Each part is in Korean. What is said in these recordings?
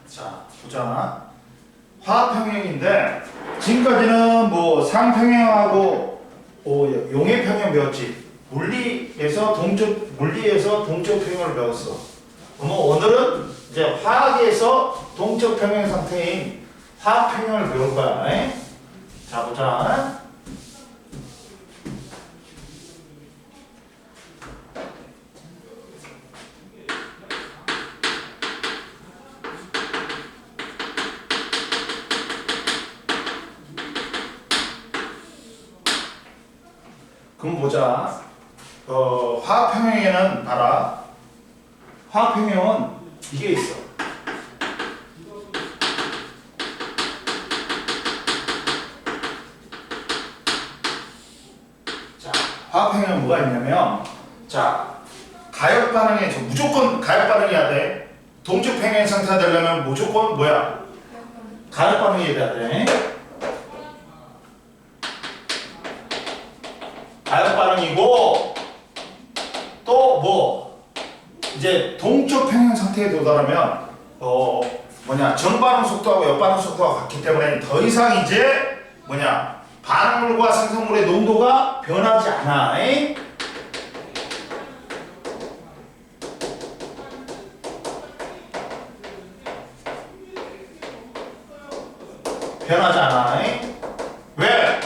자, 보자. 화학평형인데 지금까지는 뭐 상평형하고 용해평형 배웠지. 물리에서 동적 평형을 배웠어. 그럼 오늘은 이제 화학에서 동적 평형 상태인 화학평형을 배울 거야. 자, 보자. 그럼 보자. 화학평형에는 봐라. 화학평형은 이게 있어. 자, 화학평형은 뭐가 있냐면, 자, 가역 반응에 무조건 가역 반응이어야 돼. 동적 평형 상태가 되려면 무조건 뭐야? 가역 반응이어야 돼. 가역 반응이고 또 뭐 이제 동적 평형 상태에 도달하면 정반응 속도하고 역반응 속도가 같기 때문에 더 이상 이제 반응물과 생성물의 농도가 변하지 않아. 변하지 않아. 왜?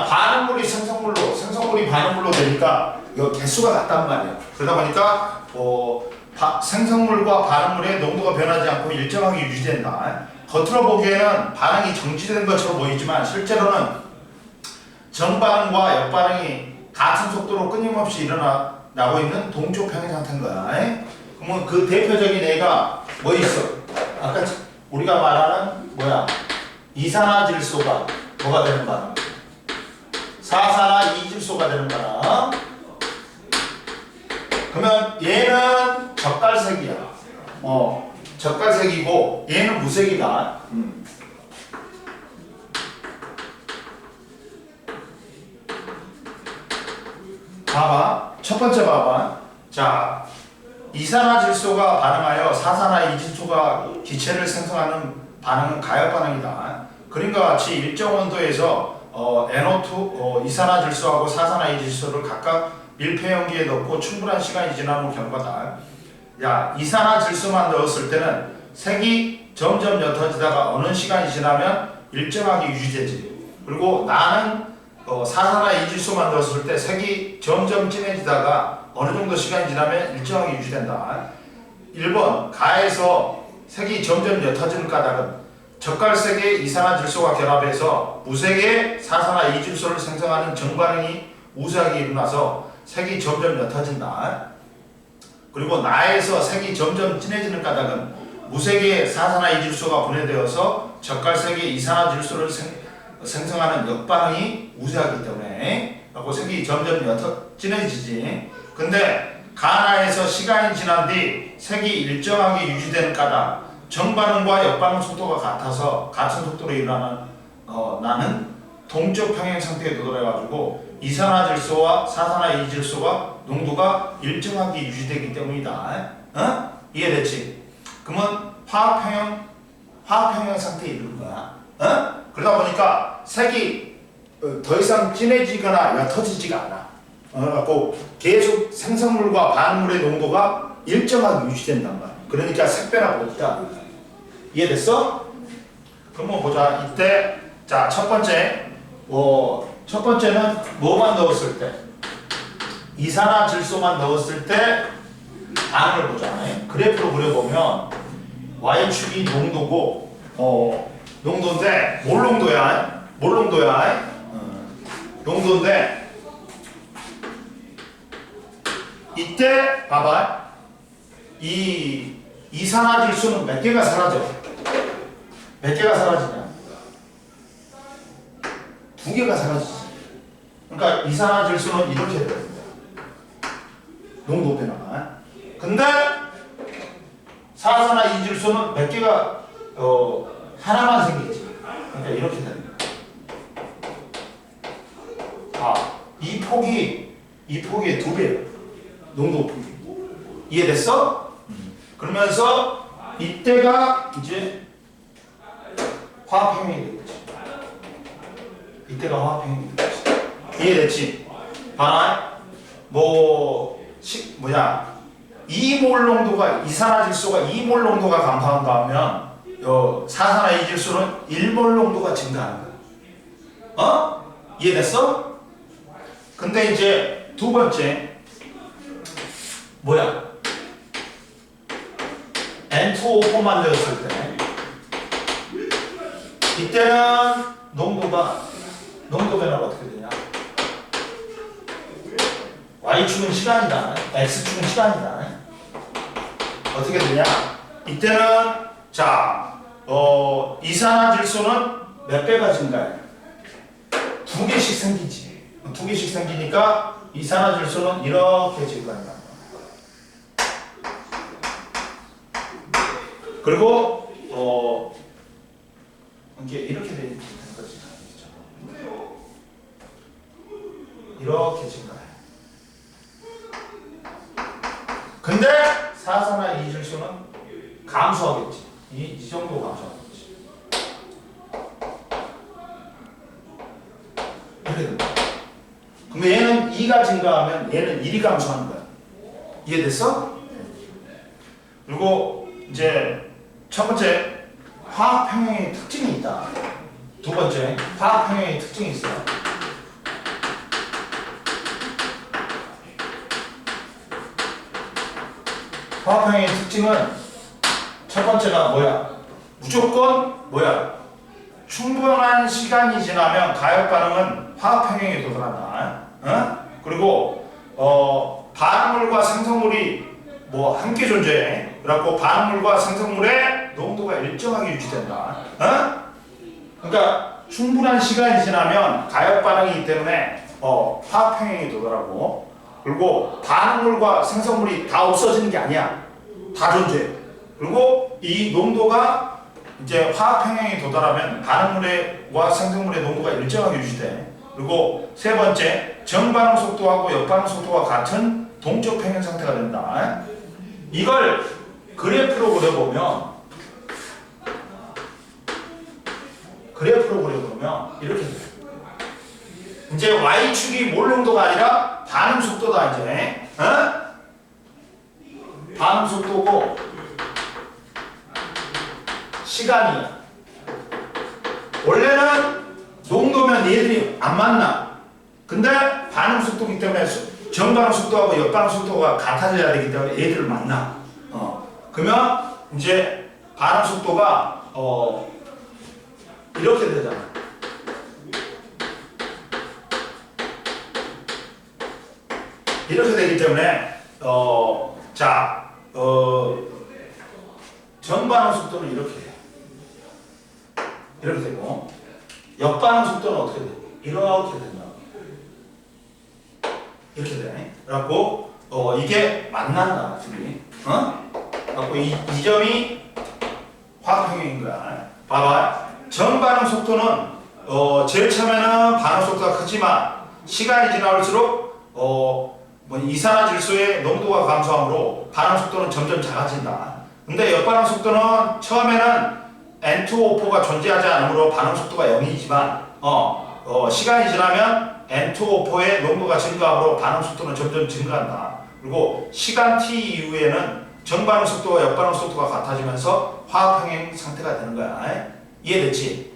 반응물이 생성물이 반응물로 되니까 이거 개수가 같단 말이야. 그러다 보니까 생성물과 반응물의 농도가 변하지 않고 일정하게 유지된다. 겉으로 보기에는 반응이 정지된 것처럼 보이지만 실제로는 정반응과 역반응이 같은 속도로 끊임없이 일어나고 있는 동적 평형 상태인 거야. 그러면 그 대표적인 예가 뭐 있어? 아까 우리가 말하는 이산화질소가 뭐가 되는 반응? 사산화이질소가 되는 거야. 그러면 얘는 젓갈색이야. 젓갈색이고 얘는 무색이다. 봐봐. 첫 번째 봐봐. 자, 이산화질소가 반응하여 사산화이질소가 기체를 생성하는 반응은 가역 반응이다. 그림과 같이 일정 온도에서 NO2 이산화질소하고 사산화이질소를 각각 밀폐용기에 넣고 충분한 시간이 지난 후 결과다. 이산화질소만 넣었을 때는 색이 점점 옅어지다가 어느 시간이 지나면 일정하게 유지되지. 그리고 나는 사산화이질소만 넣었을 때 색이 점점 진해지다가 어느 정도 시간이 지나면 일정하게 유지된다. 1번 가에서 색이 점점 옅어지는 까닭은 젓갈색의 이산화질소가 결합해서 무색의 사산화이질소를 생성하는 정반응이 우세하게 일어나서 색이 점점 옅어진다. 그리고 나에서 색이 점점 진해지는 까닭은 무색의 사산화이질소가 분해되어서 젓갈색의 이산화질소를 생성하는 역반응이 우세하기 때문에 색이 점점 진해지지. 근데 가나에서 시간이 지난 뒤 색이 일정하게 유지되는 까닭 정반응과 역반응 속도가 같아서 같은 속도로 나는 동적 평형 상태에 도달해가지고 이산화질소와 사산화이질소가 농도가 일정하게 유지되기 때문이다. 이해됐지? 그러면 화학평형 상태에 이르는 거야. 그러다 보니까 색이 더 이상 진해지거나 옅어지지가 않아. 그래갖고 계속 생성물과 반응물의 농도가 일정하게 유지된단 말이야. 그러니까 색변화가 없다. 이해됐어? 그럼 보자. 이때 자, 첫 번째는 뭐만 넣었을 때? 이산화질소만 넣었을 때 반응을 보자. 그래프로 그려보면 y축이 농도고 농도인데 뭘 농도야? 농도인데 이때 봐봐. 이 이산화질소는 몇 개가 사라져? 몇 개가 사라지냐? 2개가 사라지지. 그러니까 이산화질소는 이렇게 돼요. 농도 변화가. 근데 사산화이질소는 몇 개가 하나만 생기지. 그러니까 이렇게 됩니다. 이 폭이 2배예요. 농도 폭이. 이해됐어? 그러면서 이때가 이제 화학평형이 되겠지. 이때가 화학평형이 되겠지. 이해됐지? 봐라. 이몰 농도가 이산화질소가 2몰 농도가 감소한다 하면 사산화이질소는 1몰 농도가 증가하는 거야. 이해됐어? 근데 이제 두 번째 N2O4만 되었을 때 이때는 농도 변화가 어떻게 되냐? Y축은 시간이다. X축은 시간이다. 어떻게 되냐? 이때는 이산화질소는 몇 배가 증가해? 2개씩 생기지. 2개씩 생기니까 이산화질소는 이렇게 증가한다. 그리고 이렇게 되는 거지. 이렇게 증가해. 근데 사산화이질소는 감소하겠지. 이 정도 감소하겠지. 이렇게 된다. 그럼 얘는 2가 증가하면 얘는 1이 감소하는 거야. 이해됐어? 그리고 이제 첫 번째 화학평형의 특징이 있다. 두 번째 화학평형의 특징이 있어. 화학평형의 특징은 첫 번째가 무조건 충분한 시간이 지나면 가역 반응은 화학평형에 도달한다. 그리고 반응물과 생성물이 함께 존재해. 그래갖고 반응물과 생성물의 농도가 일정하게 유지된다. 그러니까 충분한 시간이 지나면 가역 반응이기 때문에 화학평형에 도달하고, 그리고 반응물과 생성물이 다 없어지는 게 아니야. 다 존재해. 그리고 이 농도가 이제 화학평형에 도달하면 반응물과 생성물의 농도가 일정하게 유지돼. 그리고 세 번째, 정반응 속도하고 역반응 속도가 같은 동적 평형 상태가 된다. 이걸 그래프로 그려보면 이렇게 돼. 이제 Y축이 몰 농도가 아니라 반응 속도다. 이제 반응 속도고 시간이야. 원래는 농도면 얘들이 안 만나. 근데 반응 속도이기 때문에 정반응 속도하고 역반응 속도가 같아져야 되기 때문에 얘들을 만나. 그러면 이제 반응 속도가 이렇게 되잖아. 이렇게 되기 때문에 정반응 속도는 이렇게 되고, 역반응 속도는 어떻게 돼? 이렇게 된다. 이렇게 되네. 그래갖고 이게 만난다. 둘이. 그래갖고 이 점이 화학평형인 거야. 봐봐. 정반응 속도는 제일 처음에는 반응 속도가 크지만 시간이 지나갈수록 이산화질소의 농도가 감소하므로 반응 속도는 점점 작아진다. 근데 역반응 속도는 처음에는 N2O4가 존재하지 않으므로 반응 속도가 0이지만 시간이 지나면 N2O4의 농도가 증가하므로 반응 속도는 점점 증가한다. 그리고 시간 t 이후에는 정반응 속도와 역반응 속도가 같아지면서 화학평형 상태가 되는 거야. 이해됐지?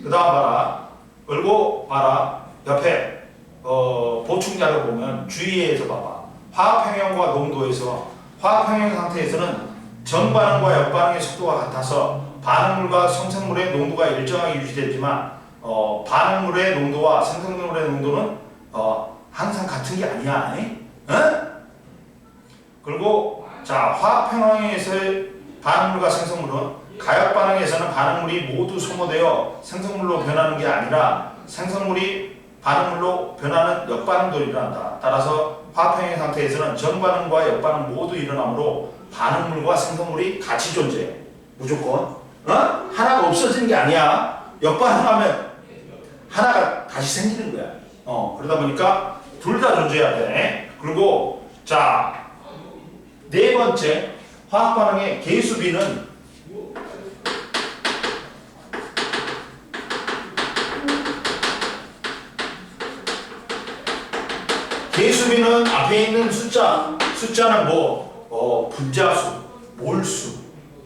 그 다음 봐라. 그리고 봐라. 옆에 보충자료 보면 주의해서 봐봐. 화학평형과 농도에서 화학평형 상태에서는 정반응과 역반응의 속도가 같아서 반응물과 생성물의 농도가 일정하게 유지되지만 반응물의 농도와 생성물의 농도는 항상 같은 게 아니야. 그리고 화학평형에서의 반응물과 생성물은 가역 반응에서는 반응물이 모두 소모되어 생성물로 변하는 게 아니라 생성물이 반응물로 변하는 역반응도 일어난다. 따라서 화학평형 상태에서는 정반응과 역반응 모두 일어나므로 반응물과 생성물이 같이 존재해. 무조건. 하나가 없어지는 게 아니야. 역반응하면 하나가 다시 생기는 거야. 그러다 보니까 둘 다 존재해야 돼. 그리고 네 번째, 화학 반응의 계수비는 앞에 있는 숫자는 뭐 분자수, 몰수,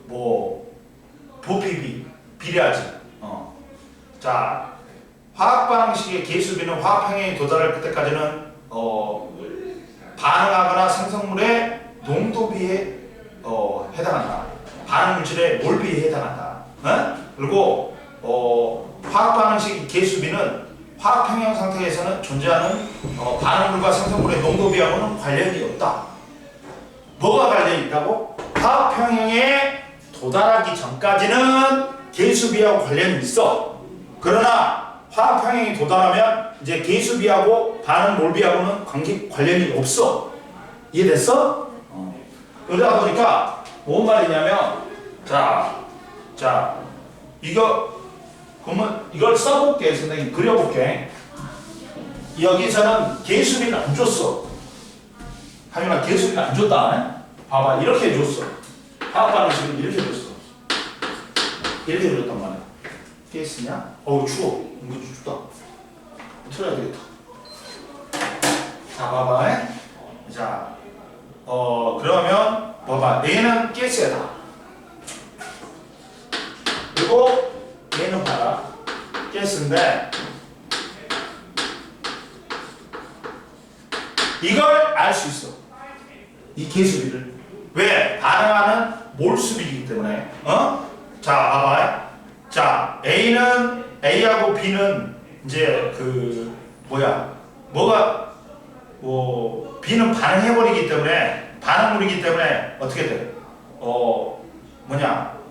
뭐 부피비, 비례하지. 자, 화학 반응식의 계수비는 화학 평형에 도달할 때까지는 반응하거나 생성물의 농도비에 해당한다. 반응 물질의 몰비에 해당한다. 그리고 화학 반응식 계수비는 화학 평형 상태에서는 존재하는 반응물과 생성물의 농도비하고는 관련이 없다. 뭐가 관련이 있다고? 화학 평형에 도달하기 전까지는 계수비하고 관련이 있어. 그러나 화학 평형에 도달하면 이제 계수비하고 반응 몰비하고는 관련이 없어. 이해됐어? 그러다 보니까 뭔 말이냐면 그러면 이걸 써볼게. 선생님 그려볼게. 여기서는 계수비는 안 줬어. 하윤아 계수비는 안 줬다. 봐봐 이렇게 줬어. 화학 반응식은 이렇게 줬어. 이렇게 줬단 말이야. 깨쓰냐? 어우 추워. 이거 춥다. 틀어야 되겠다. 자 봐봐. 자 그러면 봐봐 얘는 가스다. 그리고 얘는 봐라 가스인데 이걸 알 수 있어. 이 계수비를. 왜? 반응하는 몰수비이기 때문에. 자 봐봐. 자 A하고 B는 이제 B는 반응해버리기 때문에 반응물이기 때문에 어떻게 돼?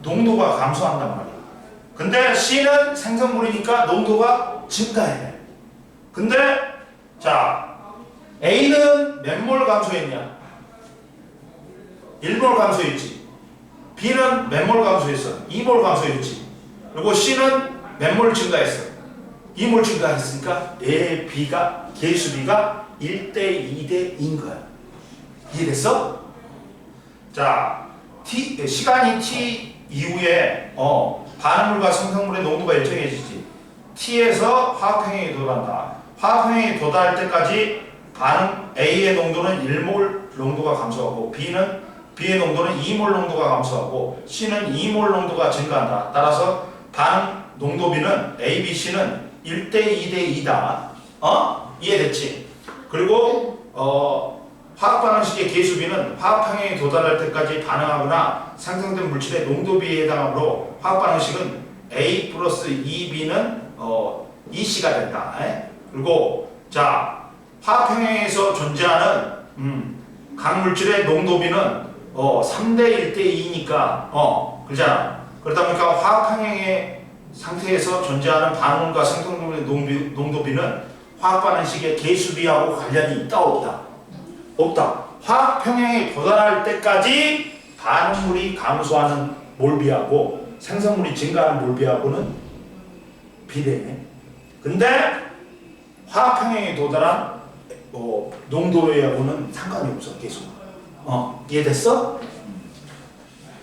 농도가 감소한단 말이야. 근데 C는 생성물이니까 농도가 증가해. 근데 자 A는 몇 몰 감소했냐? 1몰 감소했지. B는 몇 몰 감소했어? 2몰 감소했지. 그리고 C는 몇 몰 증가했어? 2몰 증가했으니까 A, B가 계수비가 1대 2대 2인 거야. 이해됐어? 자, 시간이 t 이후에 반응물과 생성물의 농도가 일정해지지. t에서 화학평형에 도달한다. 화학평형에 도달할 때까지 반응 A의 농도는 1몰 농도가 감소하고 B의 농도는 2몰 농도가 감소하고 C는 2몰 농도가 증가한다. 따라서 반응 농도비는 A, B, C는 1대 2대 2다. 이해됐지? 그리고 화학 반응식의 계수비는 화학 평형에 도달할 때까지 반응하거나 생성된 물질의 농도비에 해당하므로 화학 반응식은 A 플러스 2B는 EC가 된다. 그리고 자 화학 평형에서 존재하는 각 물질의 농도비는 3대 1대 2니까 그렇잖아. 그러다 보니까 화학 평형의 상태에서 존재하는 반응과 생성물의 농도비는 화학 반응식의 계수비하고 관련이 있다 없다? 없다. 화학 평형에 도달할 때까지 반응물이 감소하는 몰비하고 생성물이 증가하는 몰비하고는 비례해. 근데 화학 평형에 도달한 농도하고는 상관이 없어. 계속. 이해됐어?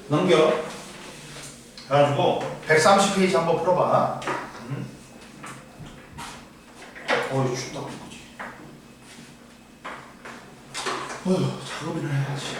넘겨. 그래가지고 130페이지 한번 풀어봐. 춥다. 작업이나 해야지.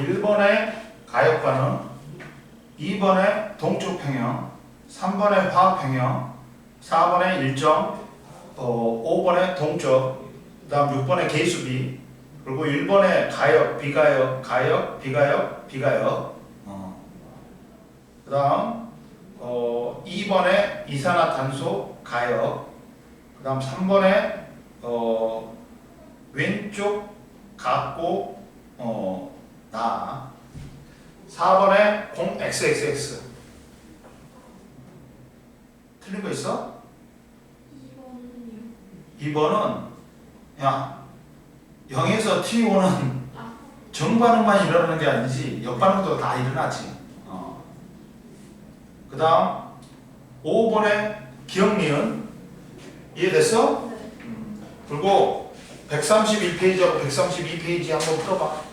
1번의 가역 반응, 2번의 동쪽 평형, 3번의 화학 평형, 4번의 일정, 5번의 동적, 그 다음 6번의 계수비, 그리고 1번의 가역, 비가역, 가역, 비가역, 비가역, 그 다음 2번의 이산화탄소, 가역, 그 다음 3번의 왼쪽 같고 나, 4번에 0xxx. 틀린 거 있어? 2번은 야 0에서 T5는 정반응만 일어나는 게 아니지 역반응도 다 일어나지. 그 다음 5번에 기억니은. 이해됐어? 네. 그리고 131페이지하고 132페이지 한번 풀어봐.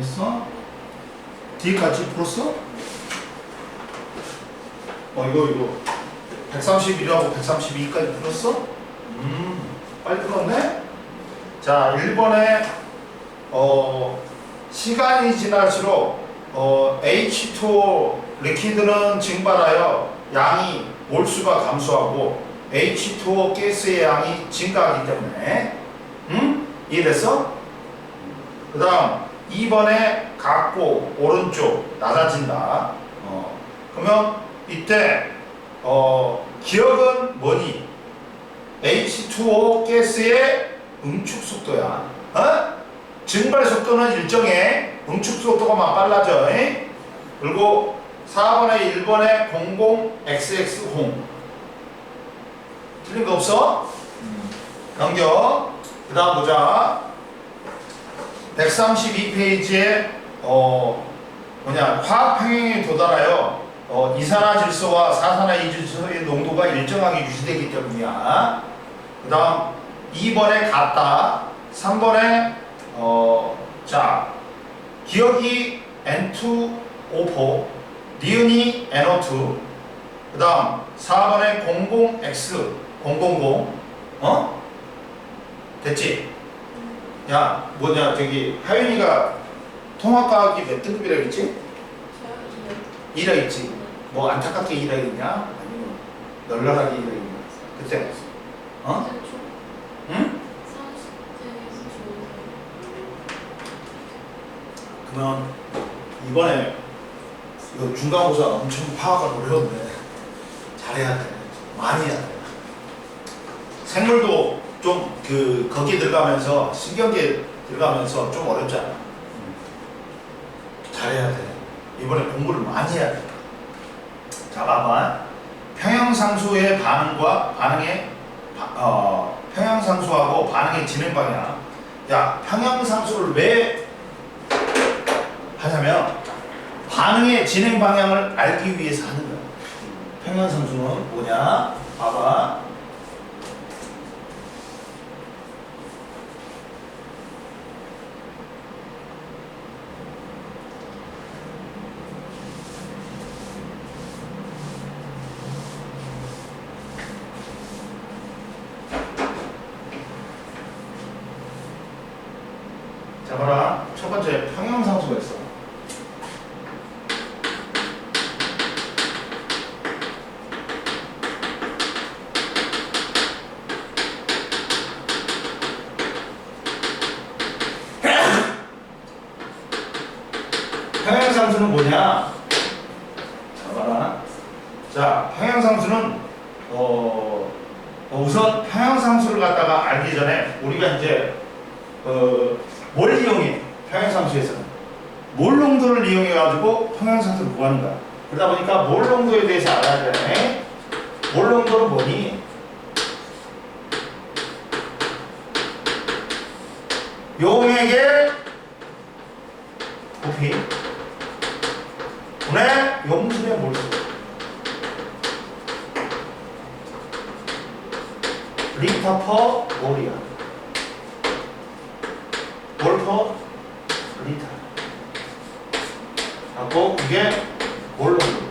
됐어? 뒤까지 풀었어? 이거 131하고 132까지 풀었어? 빨리 풀었네? 자, 1번에 시간이 지날수록 H2O 리퀴드는 증발하여 양이 몰수가 감소하고 H2O 가스의 양이 증가하기 때문에 이해됐어? 그 다음 2번에 각고 오른쪽 낮아진다. 그러면 이때 기억은 뭐니? H2O 가스의 응축 속도야. 증발 속도는 일정해. 응축 속도가 빨라져. 그리고 4번에 1번에 00XX0 틀린 거 없어? 넘겨. 그 다음 보자. 132페이지에 화학 평행에 도달하여 이산화질소와 사산화이질소의 농도가 일정하게 유지되기 때문이야. 그 다음 2번에 같다. 3번에 기억이 N2O4, 니은이 NO2. 그 다음 4번에 00X, 000. 됐지? 야, 하윤이가 통합과학이 몇 등급이라 했지? 2라 했지? 뭐 안타깝게 2라 했냐? 아니면 널널하게 2라 했냐? 그때? 응? 그러면 이번에 이거 중간고사 엄청 파악을 어려운데 잘해야 돼. 많이 해야 돼. 생물도 좀 거기에 들어가면서 신경계 들어가면서 좀 어렵잖아. 잘해야 돼. 이번에 공부를 많이 해야 돼. 자, 봐봐. 평형상수의 반응과 평형상수하고 반응의 진행 방향. 야, 평형상수를 왜 하냐면 반응의 진행 방향을 알기 위해서 하는 거야. 평형상수는 뭐냐? 봐봐. 자, 봐라. 첫 번째 평형상수가 있어. 평형상수는 뭐냐? 자, 봐라. 자, 평형상수는 우선 평형상수를 갖다가 알기 전에 우리가 이제 뭘 이용해? 평형상수에서는 몰 농도를 이용해 가지고 평형상수를 구하는 거야. 그러다 보니까 몰 농도에 대해서 알아야 돼. 몰 농도는 뭐니? 용액의 부피 분의 용질의 몰수. 리터 퍼 몰이야. 몰 퍼 리터. 하고 이게 몰 농도.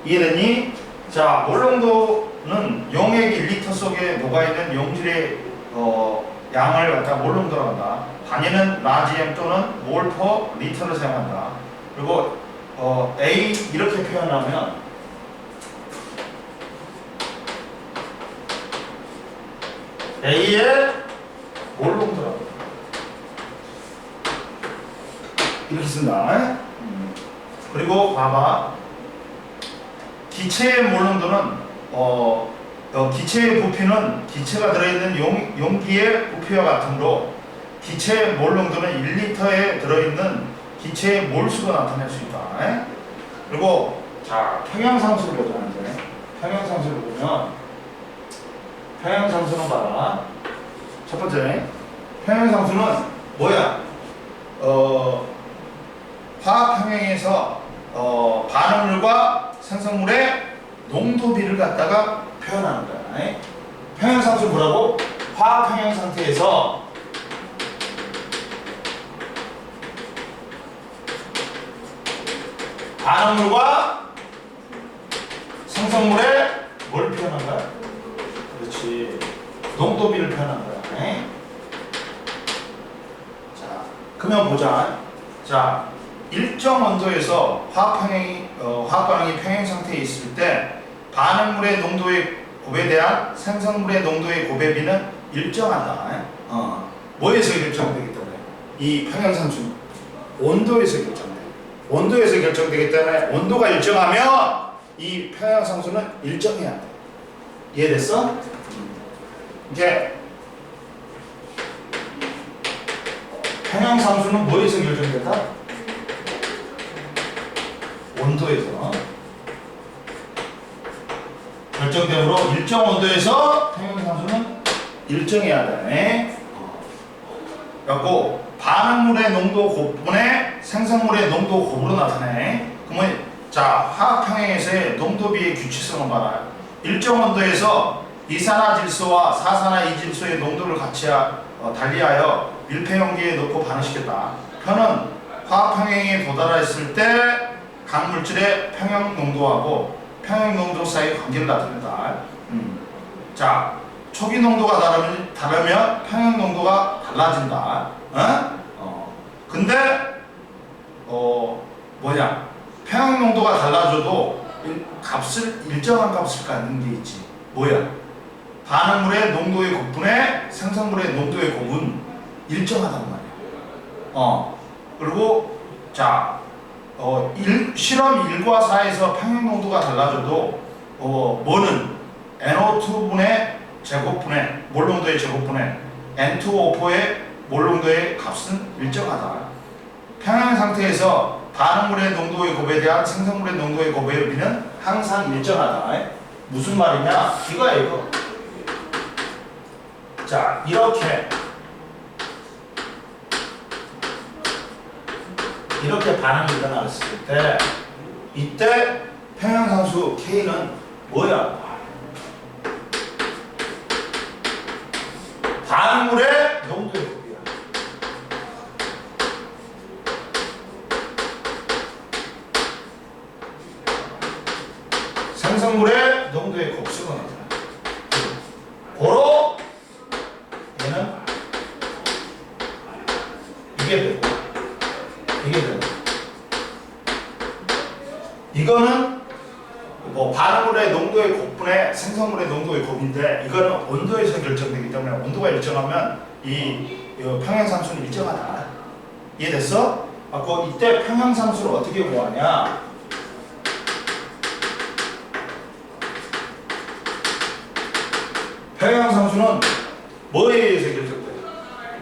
이해되니? 자, 몰 농도는 용액이 리터 속에 녹아있는 용질의 양을 갖다 몰 농도라고 한다. 단위는 라지엠 또는 몰 퍼 리터를 사용한다. 그리고 A 이렇게 표현하면 A의 몰 농도라고 이렇게 쓴다. 그리고 봐봐. 기체의 몰 농도는 기체의 부피는 기체가 들어있는 용기의 부피와 같으므로 기체의 몰 농도는 1리터에 들어있는 기체의 몰수가 나타낼 수 있다. 그리고 자, 평형상수를 보자. 이제 평형상수를 보면 평형상수는 봐라. 첫 번째 평형상수는 뭐야? 화학평형에서 반응물과 생성물의 농도비를 갖다가 표현하는 거야. 평형상수는 뭐라고? 화학평형 상태에서 반응물과 생성물의 뭘 표현한 거야? 그렇지. 농도비를 표현한 거야. 자, 그러면 보자. 자, 일정 온도에서 화학 반응이 평행 상태에 있을 때 반응물의 농도의 곱에 대한 생성물의 농도의 곱의 비는 일정하다. 뭐에서 결정되기 때문에? 이 평형상수 온도에서 결정돼. 온도에서 결정되기 때문에 온도가 일정하면 이 평형상수는 일정해야 돼. 이해됐어? 이제 평형상수는 뭐에서 결정된다? 온도에서 결정되므로 일정 온도에서 평형상수는 일정해야 돼. 그래갖고 반응물의 농도 곱분의 생성물의 농도 곱으로 나타내. 그러면 자 화학 평행에서의 농도비의 규칙성을 봐라. 일정 온도에서 이산화질소와 사산화이질소의 농도를 같이 달리하여 밀폐용기에 넣고 반응시켰다. 편은 화학 평행에 도달했을 때 각 물질의 평형 농도하고 평형 농도 사이의 관계를 나타낸다. 자, 초기 농도가 다르면 평형 농도가 달라진다. 근데 평형 농도가 달라져도 일정한 값을 갖는 게 있지. 뭐야? 반응물의 농도의 곱분의 생성물의 농도의 곱은 일정하단 말이야. 그리고 자, 실험 1과 4에서 평형 농도가 달라져도 뭐는 NO2분의 제곱분의 몰 농도의 제곱분의 N2O4의 몰 농도의 값은 일정하다. 평형 상태에서 반응물의 농도의 곱에 대한 생성물의 농도의 곱의 비는 항상 일정하다. 무슨 말이냐? 이거야 이거. 자, 이렇게 반응이 일어났을 때 이때 평형상수 K는 뭐야? 반응물의 농도의 곱이야. 생성물의 농도의 곱수가 나타나. 고로 얘는 이게 되고 이게 되고 이거는 뭐 반응물의 농도의 곱분의 생성물의 농도의 곱인데 이거는 온도에서 결정되기 때문에 온도가 일정하면 이 평형상수는 일정하다. 이해됐어? 이때 평형상수를 어떻게 구하냐? 평형상수는 뭐에 의해서 결정돼?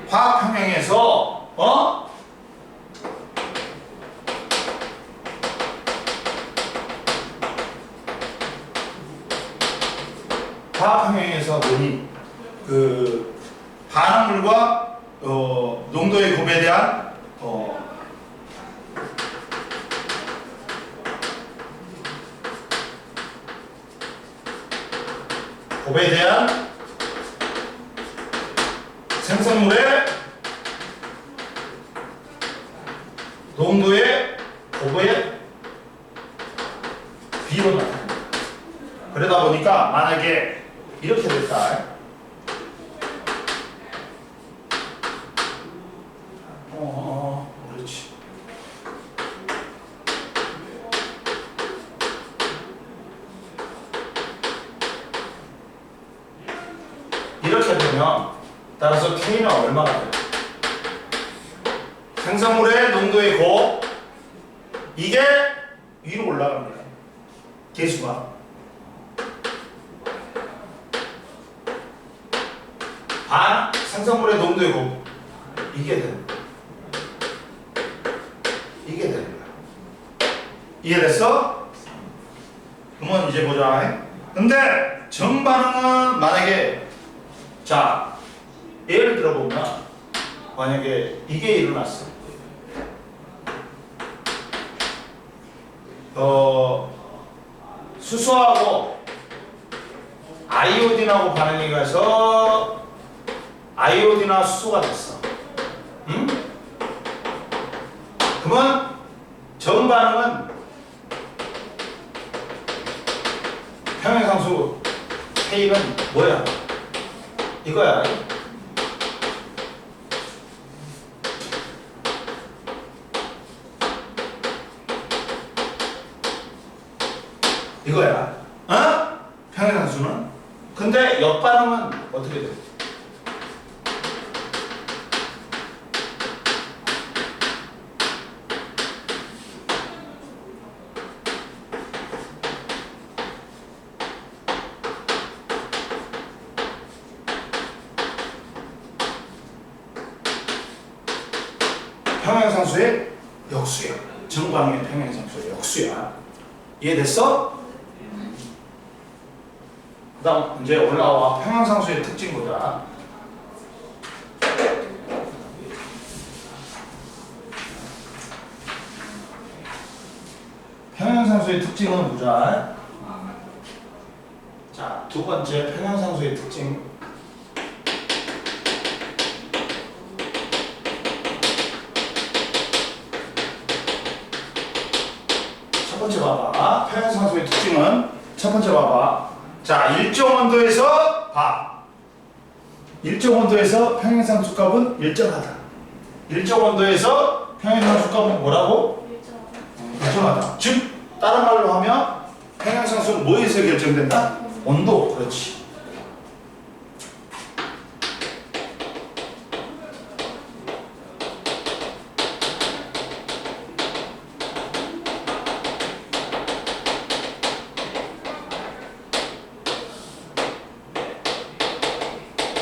화학평형에서 화학평형에서 뭐니? 반응물과 농도의 곱에 대한 곱에 대한 생성물의 농도의 곱의 비로 나타납니다. 그러다 보니까 만약에 이렇게 됐다. 그렇지. 이렇게 되면 따라서 K는 얼마가 돼요? 생성물의 농도의 곱 이게 위로 올라갑니다. 계수가 생성물의 농도의 곱 이게 됩니다. 이게 됩니다. 이해됐어? 그러면 이제 보자. 근데 정반응은 만약에 자 예를 들어보면 만약에 이게 일어났어. 수소하고 아이오딘하고 반응이 가서 아이오딘과 수소가 됐어. 그러면 정반응은 평형상수 K는 뭐야? 이거야. 이거야. 평형상수는. 근데 역반응은 어떻게 돼? 평형상수의 역수야. 정반응의 평형상수의 역수야. 이해됐어? 그 다음 이제 올라와 평형상수의 특징 보자. 평형상수의 특징은 보자. 자, 두 번째 평형상수의 특징. 첫 번째 봐봐. 평형상수의 특징은 첫 번째 봐봐. 자, 일정 온도에서 봐. 일정 온도에서 평형상수 값은 일정하다. 일정 온도에서 평형상수 값은 뭐라고? 일정하다. 즉 다른 말로 하면 평형상수는 뭐에서 결정된다? 온도. 그렇지.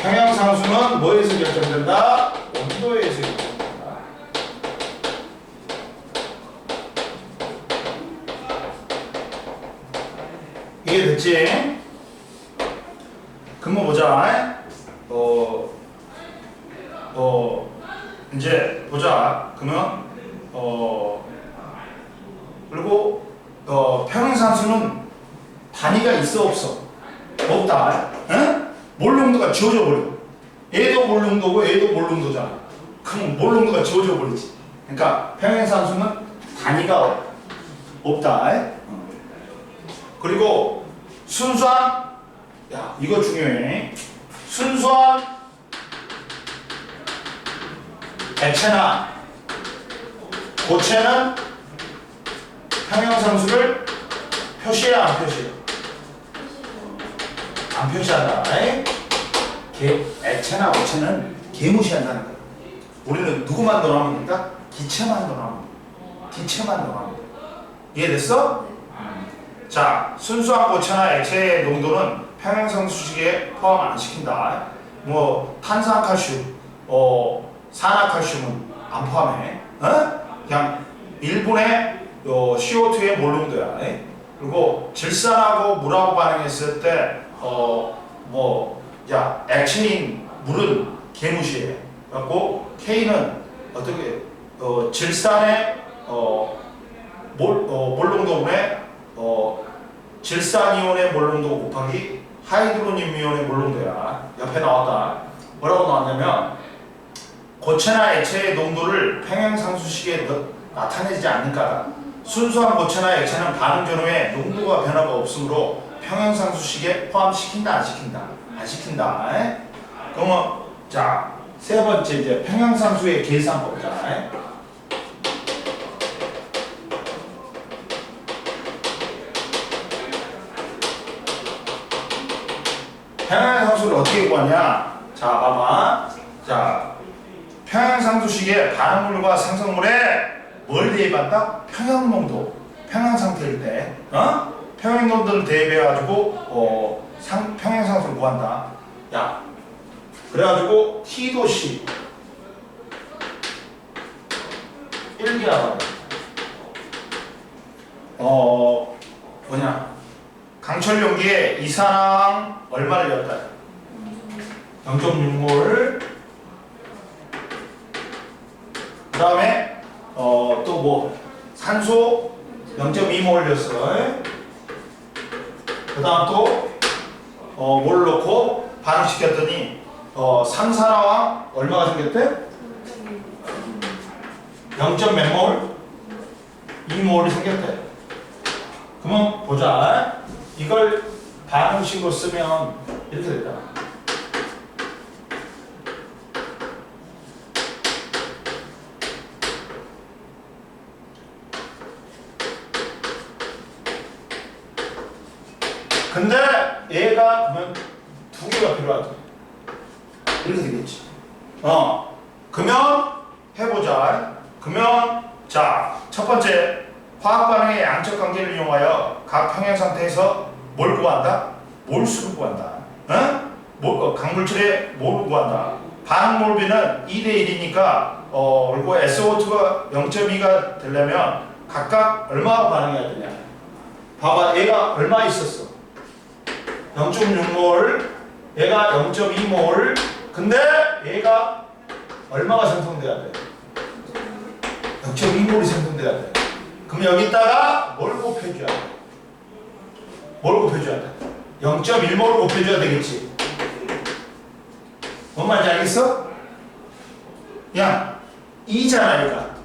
평형상수는 뭐에서 결정된다? 온도에서 결정된다. 이해됐지? 그럼 보자. 이제 보자. 그러면 그리고 평형상수는 단위가 있어 없어? 없다. 응? 몰농도가 지워져 버려. 얘도 몰농도고 얘도 몰농도잖아. 그럼 몰농도가 지워져 버리지. 그러니까 평형상수는 단위가 없다. 그리고 순수한, 야 이거 중요해. 순수한 액체나 고체는 평형상수를 표시해 안 표시해? 안 표시한다. 액체나 고체는 개무시한다는 거야. 우리는 누구만 논합니까? 기체만 논합니다. 기체만 논합니다. 이해됐어? 자, 순수한 고체나 액체의 농도는 평형상수식에 포함 안 시킨다. 뭐 탄산칼슘, 산화칼슘은 안 포함해. 그냥 1분의 CO2의 몰농도야. 그리고 질산하고 물하고 반응했을 때 액체인 물은 개무시해. 그래갖고 K는 어떻게 질산의 몰농도분의 질산이온의 몰농도 곱하기 하이드로늄 이온의 몰농도야. 옆에 나왔다. 뭐라고 나왔냐면 고체나 액체의 농도를 평형상수식에 나타내지 않는까다. 순수한 고체나 액체는 반응 전후에 농도가 변화가 없으므로 평형상수식에 포함시킨다 안 시킨다? 안 시킨다. 그러면 자, 세 번째 이제 평형상수의 계산 보자. 평형상수를 어떻게 구하냐? 자, 봐봐. 자, 평형상수식의 반응물과 생성물에 뭘 대입한다? 평형농도. 평형상태일 때, 평형농도를 대입해가지고 평형상수를 구한다. 야, 그래가지고 T도시 1기압 강철 용기에 이산화황 얼마를 넣었다? 0.6몰. 그 다음에 또 뭐 산소 0.2몰 넣었어. 그 다음 또 뭘 넣고 반응시켰더니 산산화황 얼마가 생겼대? 0. 몇 몰? 2몰이 생겼대. 그러면 보자. 이걸 반응식으로 쓰면 이렇게 됐다. 근데 얘가 그러면 두 개가 필요하다. 이렇게 되겠지. 그러면 해보자. 그러면 자, 첫 번째 화학 반응의 양적 관계를 이용하여 각 평형 상태에서 뭘 구한다? 몰수를 구한다. 강물질의 몰을 구한다. 반응 몰비는 2대 1이니까 그리고 SO2가 0.2가 되려면 각각 얼마가 반응해야 되냐? 봐봐, 얘가 얼마 있었어? 0.6몰, 얘가 0.2몰. 근데 얘가 얼마가 생성돼야 돼? 0.2몰이 생성돼야 돼. 그럼 여기다가 뭘 곱해줘야 돼? 뭘 곱해줘야 돼? 0.1몰을 곱해줘야 되겠지. 뭔 말인지 알겠어? 야, 2잖아 얘가.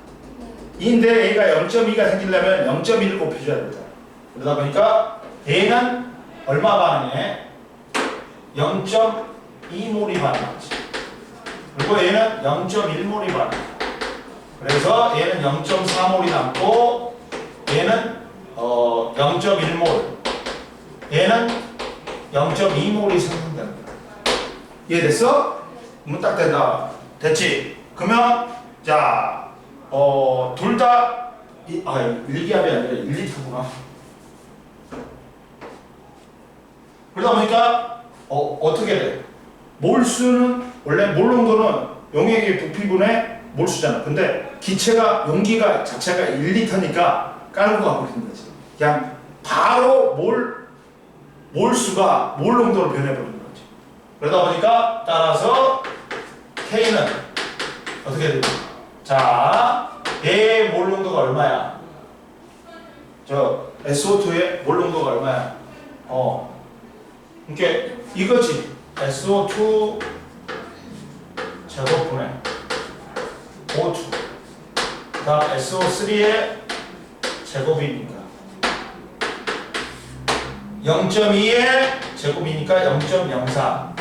2인데 얘가 0.2가 생기려면 0.1을 곱해줘야 되잖아. 그러다 보니까 얘는 얼마 반응해? 0.2몰이 반응하지. 그리고 얘는 0.1몰이 반응. 그래서 얘는 0.4몰이 남고 얘는 0.1몰, 얘는 0.2몰이 생성된다. 이해됐어? 그러면 딱 된다. 됐지? 그러면 자, 둘 다 일기압이 아니라 1리터구나. 그러다 보니까 어떻게 돼? 몰수는 원래 몰 농도는 용액의 부피분의 몰수잖아. 근데 기체가 용기가 자체가 1리터니까 까는 거 갖고 있는 거지. 그냥 바로 몰수가 몰 농도로 변해버리는 거지. 그러다 보니까 따라서 K는 어떻게 됩니까? 자, 얘의 몰 농도가 얼마야? 저 SO2의 몰 농도가 얼마야? 그러니까 이거지. SO2 제곱분의 O2. 그 다음 SO3의 제곱이니까 0.2의 제곱이니까 0.04.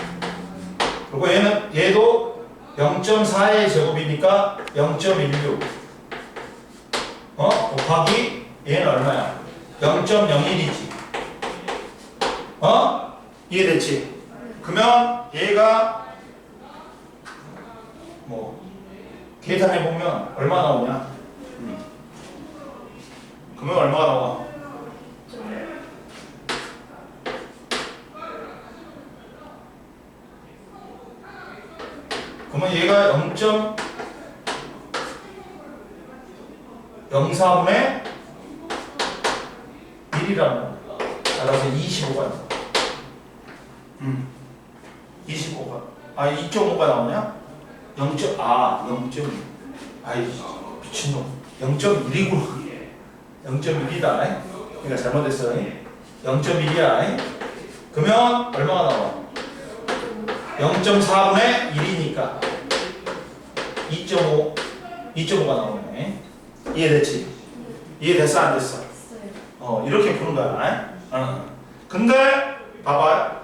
그리고 얘도 0.4의 제곱이니까 0.16. 곱하기 얘는 얼마야? 0.01이지. 이해됐지? 그러면 얘가 계산해 보면 얼마 나오냐? 그러면 얼마가 나와? 그러면 얘가 0.04분의 1이라는 따라서 25가 나와. 25가 2.5가 나오냐? 0.2 미친놈 0.1이구나. 0.1이다. 그러니까 잘못했어. 0.1이야. 그러면 얼마가 나와? 0.4분의 1이니까 2.5가 나오네. 이해됐지? 이해됐어 안 됐어? 이렇게 푸는 거야. 근데 봐봐.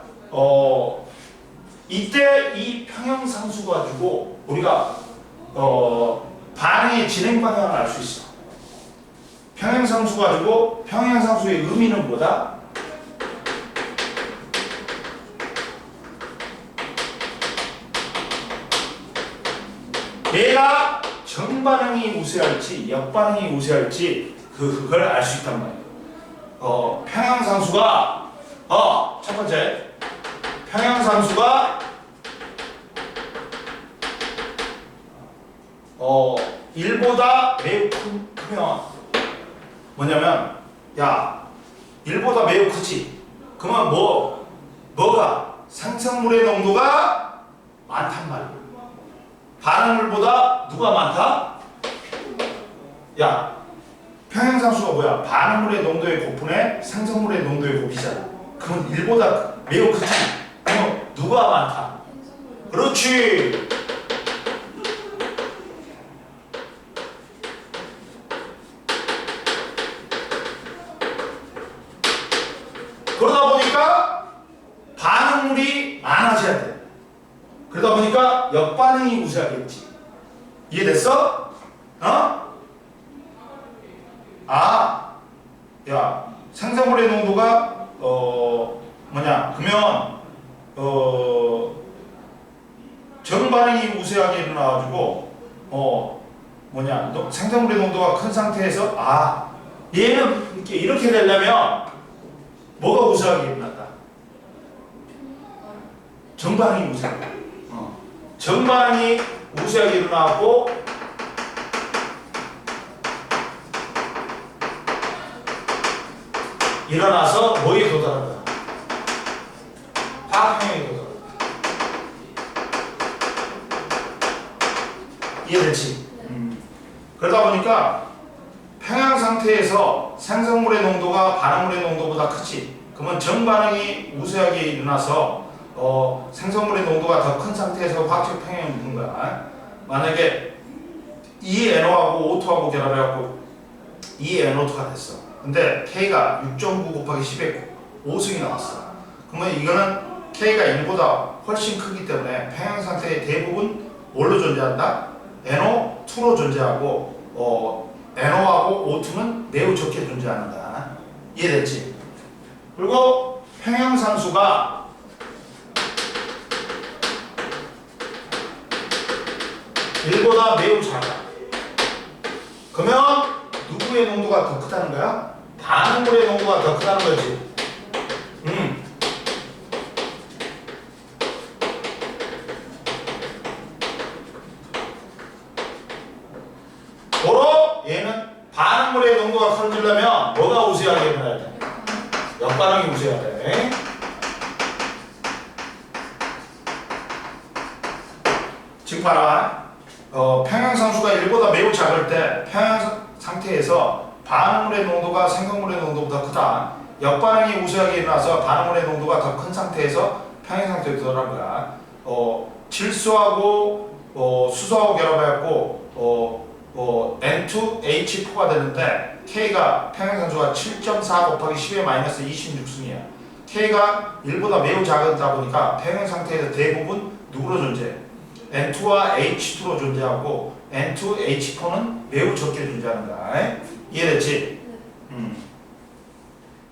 이때 이 평형상수 가지고 우리가 반응의 진행 방향을 알 수 있어. 평형상수 가지고 평형상수의 의미는 뭐다? 얘가 정반응이 우세할지 역반응이 우세할지 그걸 알 수 있단 말이에요. 평형상수가 첫 번째 평형상수가 1보다 매우 크면 뭐냐면 1보다 매우 크지. 그러면 뭐가 생성물의 농도가 많단 말이야. 반응물보다 누가 많다? 평형상수가 뭐야? 반응물의 농도의 곱분의 생성물의 농도의 곱이잖아. 그건 1보다 매우 크지. 그럼 누가 많다? 그렇지. 그러다 보니까 반응물이 많아져야 돼. 그러다 보니까 역반응이 우세하겠지. 이해됐어? 생성물의 농도가 그러면 정반응이 우세하게 일어나가지고 생성물의 농도가 큰 상태에서 얘는 이렇게 되려면 뭐가 우세하게 일어났다? 정반응이 우세하게. 정반응이 우세하게 일어나고 일어나서 뭐에 도달한다? 화학평형에 도달한다. 이해됐지? 그러다 보니까 평형상 상태에서 생성물의 농도가 반응물의 농도보다 크지. 그러면 정반응이 우세하게 일어나서 생성물의 농도가 더 큰 상태에서 화학적 평형을 묻는 거야. 만약에 이 NO하고 O2하고 결합해갖고 이 NO2가 됐어. 근데 K가 6.9 곱하기 10에 5승이 나왔어. 그러면 이거는 K가 1보다 훨씬 크기 때문에 평형 상태의 대부분 뭘로 존재한다? NO2로 존재하고 NO하고 O2는 매우 적게 존재한다. 이해됐지? 그리고 평형상수가 일보다 매우 작아. 그러면 누구의 농도가 더 크다는 거야? 반응물의 농도가 더 크다는 거지. 도로 얘는 반응물의 농도가 커지려면 뭐가 우세하게 일어나야 돼? 역반응이 우세해야 돼. 지금 봐라. 평형상수가 1보다 매우 작을 때 평형 상태에서 반응물의 농도가 생성물의 농도보다 크다. 역반응이 우세하게 일어나서 반응물의 농도가 더 큰 상태에서 평형 상태에 들어간 거야. 질소하고 수소하고 결합해갖고 N2H4가 되는데 K가 평형상수가 7.4 곱하기 10의 마이너스 26승이야. K가 1보다 매우 작다 보니까 평형 상태에서 대부분 누구로 존재해? N2와 H2로 존재하고 N2H4는 매우 적게 존재하는 거야. 이해됐지?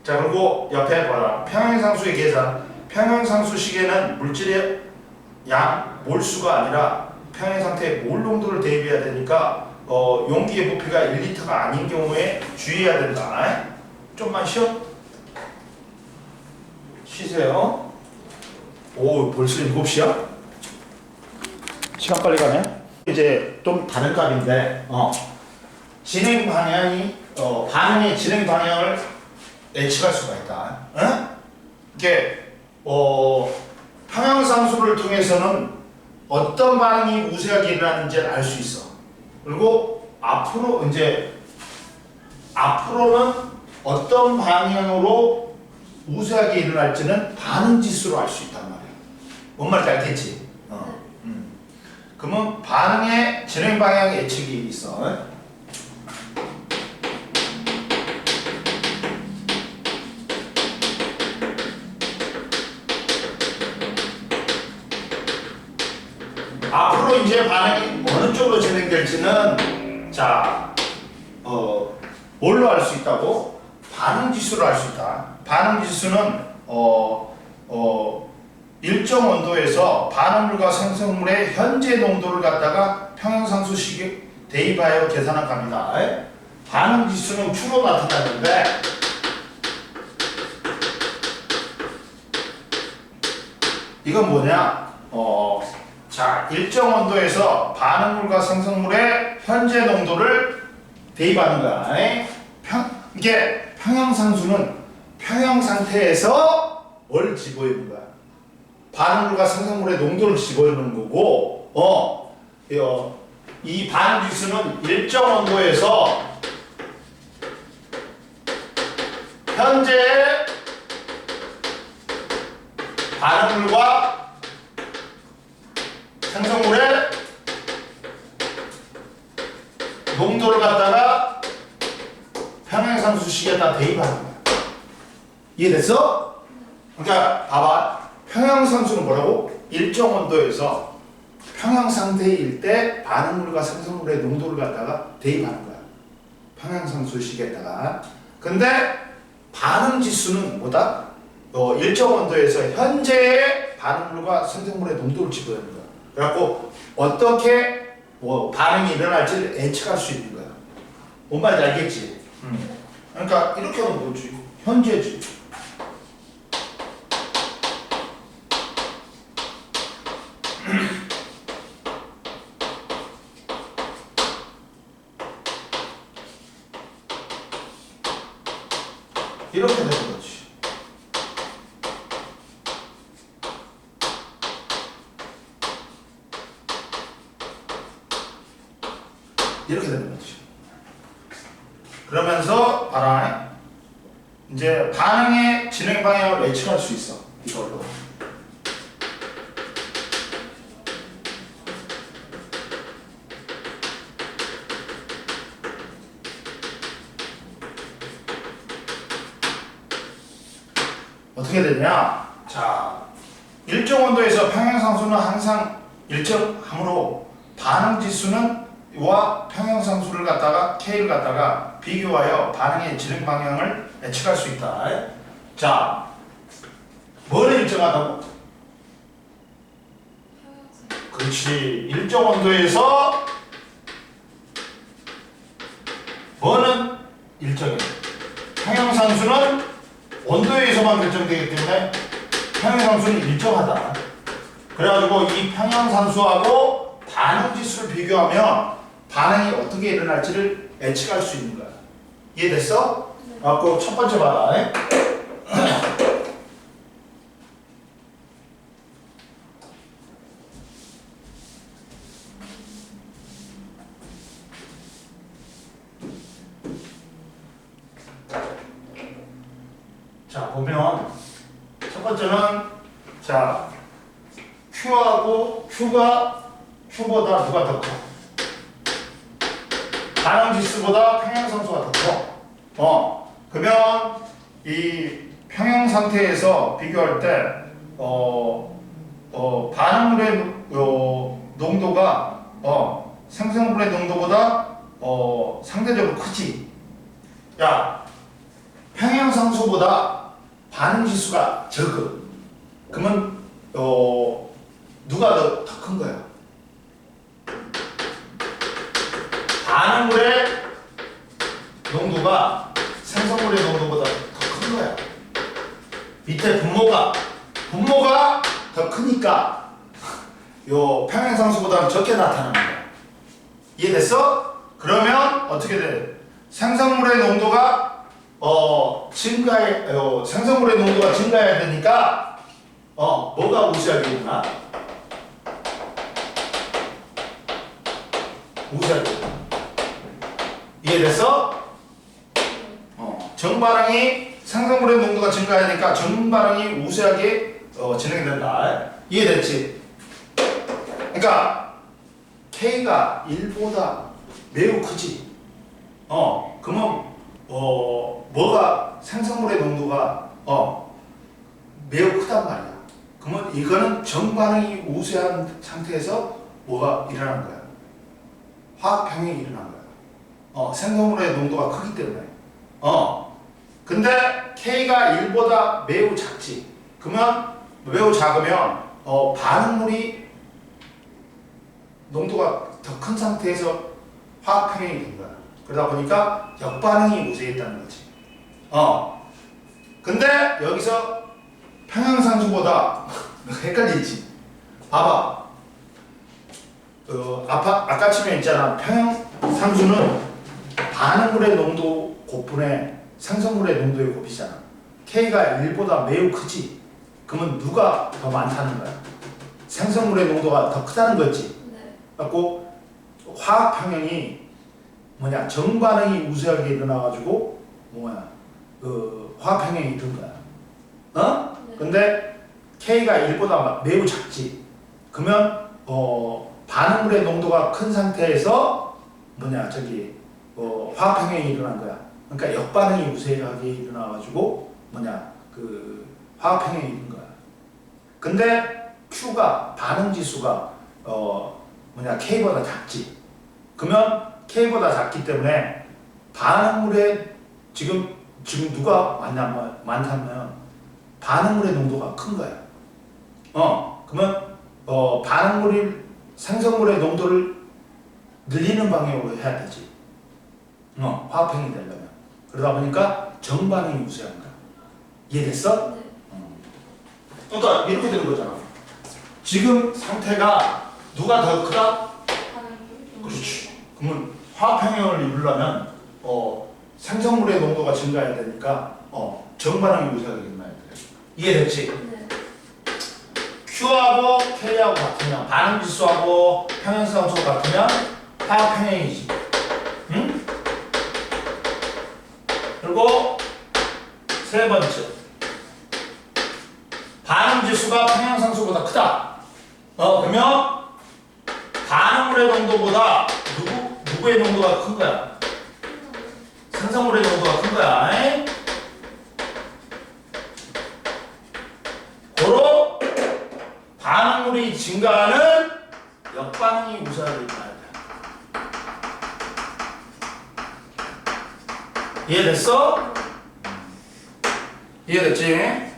자, 그리고 옆에 봐라. 평형상수의 계산. 평형상수식에는 물질의 양, 몰수가 아니라 평형 상태의 몰 농도를 대입해야 되니까 용기의 부피가 1리터가 아닌 경우에 주의해야 된다. 좀만 쉬어. 쉬세요. 오, 벌써 7시야? 시간 빨리 가네. 이제 좀 다른 값인데 진행 방향이 반응의 진행 방향을 예측할 수가 있다. 이게 평형상수를 통해서는 어떤 반응이 우세하게 일어나는지를 알 수 있어. 그리고 앞으로는 어떤 방향으로 우세하게 일어날지는 반응 지수로 알 수 있단 말이야. 뭔 말인지 알겠지? 그러면 반응의 진행 방향 예측이 있어. 앞으로 이제 반응이 어느 쪽으로 진행될지는 뭘로 알 수 있다고? 반응 지수로 알 수 있다. 반응 지수는 일정 온도에서 반응물과 생성물의 현재 농도를 갖다가 평형상수식에 대입하여 계산한 겁니다. 반응 지수는 Q로 나타나는데 이건 뭐냐? 일정 온도에서 반응물과 생성물의 현재 농도를 대입하는 거야. 이게 평형상수는 평형 상태에서 뭘 집어넣는 거야? 반응물과 생성물의 농도를 집어넣는 거고, 이 반응 지수는 일정 온도에서 현재 반응물과 생성물의 농도를 갖다가 평형상수식에다 대입하는 거야. 이해됐어? 그러니까 봐봐. 평형상수는 뭐라고? 일정 온도에서 평형 상태일 때 반응물과 생성물의 농도를 갖다가 대입하는 거야. 평형상수식에다가. 근데 반응 지수는 뭐다? 일정 온도에서 현재의 반응물과 생성물의 농도를 집어넣는 거야. 그래갖고 어떻게 반응이 일어날지를 예측할 수 있는 거야. 뭔 말인지 알겠지? 그러니까 이렇게 하면 뭐지? 현재지. 이렇게 되는 거지. 이렇게 되는 거지. 그러면서 봐라. 이제 반응의 진행 방향을 예측할 수 있어. 이걸로. 어떻게 되냐? 자, 일정 온도에서 평형상수는 항상 일정하므로 반응 지수는 와 평형상수를 갖다가 K를 갖다가 비교하여 반응의 진행 방향을 예측할 수 있다. 자, 뭐는 일정하다고? 그렇지. 일정 온도에서 뭐는 일정해. 평형상수는 온도에 의해서만 결정되기 때문에 평형상수는 일정하다. 그래가지고 이 평형상수하고 반응지수를 비교하면 반응이 어떻게 일어날지를 예측할 수 있는 거야. 이해됐어? 네. 그 첫 번째 봐라. 자, 보면 첫 번째는 자 Q하고 Q보다 누가 더 커? 반응 지수보다 평형상수가 더 커. 그러면 이 평형 상태에서 비교할 때 반응물의 농도가 생성물의 농도보다 상대적으로 크지. 야, 평형상수보다 반응 지수가 적어. 그러면 누가 더 큰 거야? 반응물의 농도가 생성물의 농도보다 더 큰 거야. 밑에 분모가 더 크니까 요 평형상수보다는 적게 나타나는 거야. 이해됐어? 그러면 어떻게 돼? 생성물의 농도가 생성물의 농도가 증가해야 되니까 뭐가 우세하게 되나? 우세하게 되나? 이해됐어? 정반응이 생성물의 농도가 증가해야 되니까 정반응이 우세하게 진행이 된다. 이해됐지? 그러니까 K가 1보다 매우 크지. 그러면 뭐가 생성물의 농도가 매우 크단 말이야. 그러면 이거는 정반응이 우세한 상태에서 뭐가 일어난 거야? 화학 평형이 일어난 거야. 생성물의 농도가 크기 때문에. 근데 K가 1보다 매우 작지. 그러면 매우 작으면 반응물이 농도가 더 큰 상태에서 화학 평형이 된 거야. 그러다 보니까 역반응이 우세했다는 거지. 근데 여기서 평형상수보다 헷갈리지. 봐봐. 아까 치면 있잖아. 평형상수는 반응물의 농도 곱분에 생성물의 농도의 곱이잖아. K가 1보다 매우 크지. 그러면 누가 더 많다는 거야? 생성물의 농도가 더 크다는 거지. 네. 그래갖고 화학 평형이 정반응이 우세하게 일어나가지고 화학 평형이 든 거야. 네. 근데 K가 1보다 매우 작지. 그러면 반응물의 농도가 큰 상태에서 화학 평형이 일어난 거야. 그러니까 역반응이 우세하게 일어나가지고 화학 평형이 일어난 거야. 근데 Q가 반응 지수가 K보다 작지. 그러면 K보다 작기 때문에 반응물의 지금 누가 많다면 반응물의 농도가 큰 거야. 그러면 반응물이 생성물의 농도를 늘리는 방향으로 해야 되지. 화학평이 되려면. 그러다 보니까 정반응이 우세한 거야. 이해됐어? 네. 그러니까 이렇게 되는 거잖아. 지금 상태가 누가 더 크다? 그렇지. 그러면 화학평형을 이루려면 생성물의 농도가 증가해야 되니까 정반응이 우세하게 일어나야 돼. 이해됐지? 네. Q하고 K하고 같으면 반응지수하고 평형상수가 같으면 화학평형이지. 응? 그리고 세 번째, 반응 지수가 평형상수보다 크다. 그러면 반응물의 농도보다 누구의 농도가 큰 거야? 생성물의 농도가 큰 거야. 고로 반응물이 증가하는 역반응이 우세하게 일어나야 돼. 이해됐어? 이해됐지?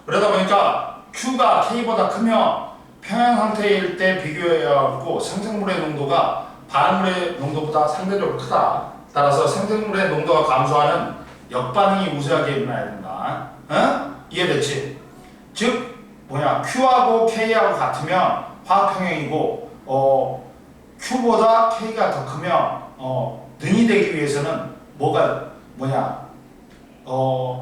그러다 보니까 Q가 K보다 크면 평형 상태일 때 비교해갖고 생성물의 농도가 반응물의 농도보다 상대적으로 크다. 따라서 생성물의 농도가 감소하는 역반응이 우세하게 일어나야 된다. 이해됐지? 즉 Q하고 K하고 같으면 화학평형이고 Q보다 K가 더 크면 능이 되기 위해서는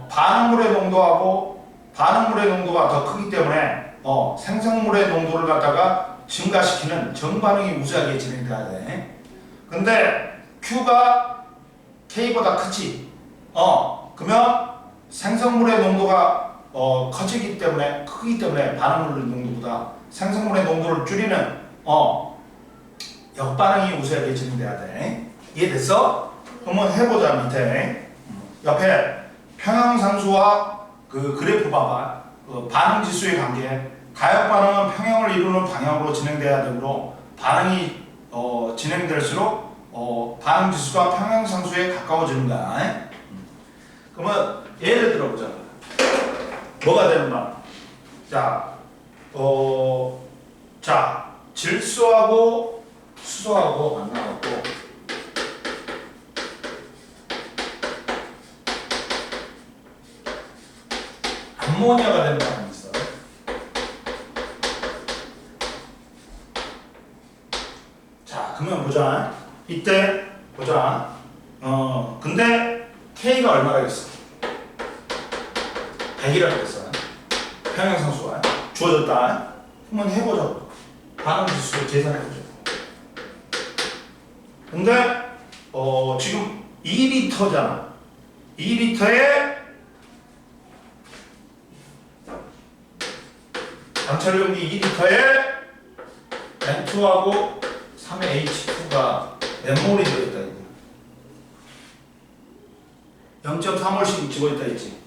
반응물의 농도가 더 크기 때문에 생성물의 농도를 갖다가 증가시키는 정반응이 우세하게 진행돼야 돼. 근데 Q가 K보다 크지. 그러면 생성물의 농도가 크기 때문에 반응물 농도보다 생성물의 농도를 줄이는 역반응이 우세하게 진행돼야 돼. 이해됐어? 한번 해보자. 밑에 옆에 평형상수와 그 그래프 봐봐. 반응 지수의 관계. 가역 반응은 평형을 이루는 방향으로 진행돼야 되므로 반응이 진행될수록 반응 지수가 평형상수에 가까워지는 거야. 그러면 예를 들어보자. 뭐가 되는가? 자, 질소하고 수소하고 만나갖고 암모니아가 되는 반응이 있어. 자, 그러면 보자. 이때 보자. 근데 K가 얼마가 있어? 100이라고 했어. 평형상수가 주어졌다. 한번 해보자. 반응 지수 계산해보자. 근데 지금 2리터잖아. 2리터에 관찰용기 2리터에 N2하고 3의 H2가 몇 몰이 들어있다. 0.3몰씩 집어있다 했지.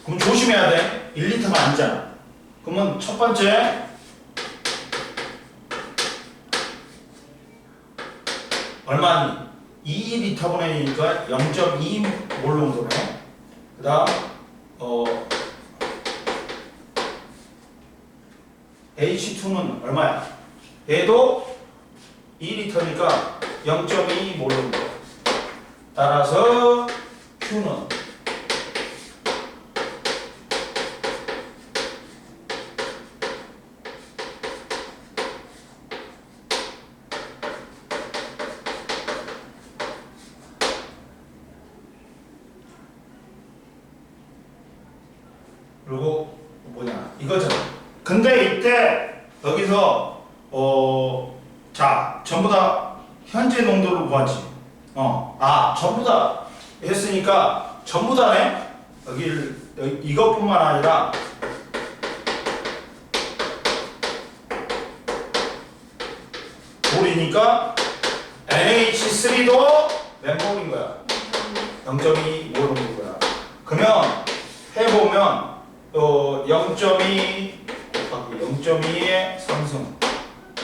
그럼 조심해야 돼. 1리터가 아니잖아. 그러면 첫 번째 얼마니? 2리터분의 2니까 0.2몰 정도네. 그 다음 H2는 얼마야? 얘도 2리터니까 0.2몰 정도. 따라서 Q는 그리고 이거잖아. 근데 이때 여기서 자, 전부 다 현재 농도를 구하지. 전부 다 했으니까 전부 다네. 여기 이것뿐만 아니라 몰이니까 NH3도 몇 몰인 거야? 0.2몰 인 거야. 그러면 해보면 0.2 곱하기 0.2의 상승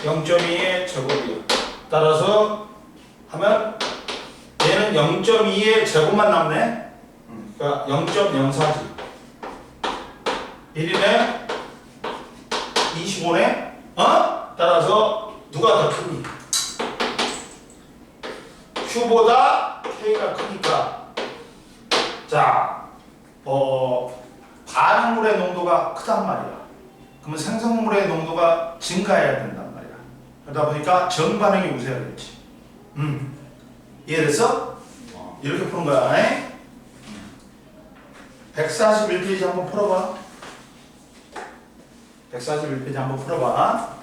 0.2의 제곱이야. 따라서 하면 얘는 0.2의 제곱만 남네. 그러니까 0.04지. 1이네 25네. 따라서 누가 더 크니? Q보다 K가 크니까 자 반응물의 농도가 크단 말이야. 그러면 생성물의 농도가 증가해야 된단 말이야. 그러다 보니까 정반응이 우세하겠지. 이해됐어? 이렇게 푸는 거야. 141페이지 한번 풀어봐. 141페이지 한번 풀어봐.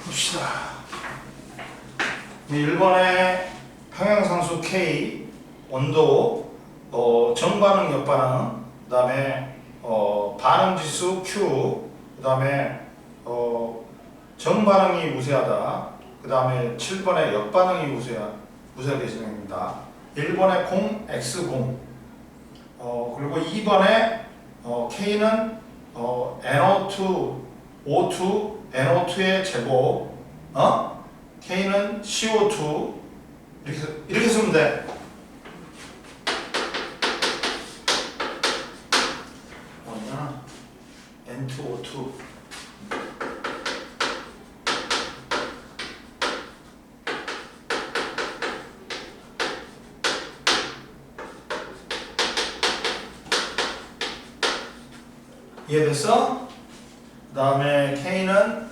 봅시다. 1번에 평행상수 K, 온도, 정반응, 역반응, 그 다음에 반응지수 Q, 그 다음에 정반응이 우세하다, 그 다음에 7번에 역반응이 우세하게 진행됩니다. 1번에 공, X0, 그리고 2번에 K는 NO2, O2, NO2의 제곱, K는 CO2, 이렇게 쓰면 돼. 뭐냐? N2O2. 이해됐어? 그 다음에 K는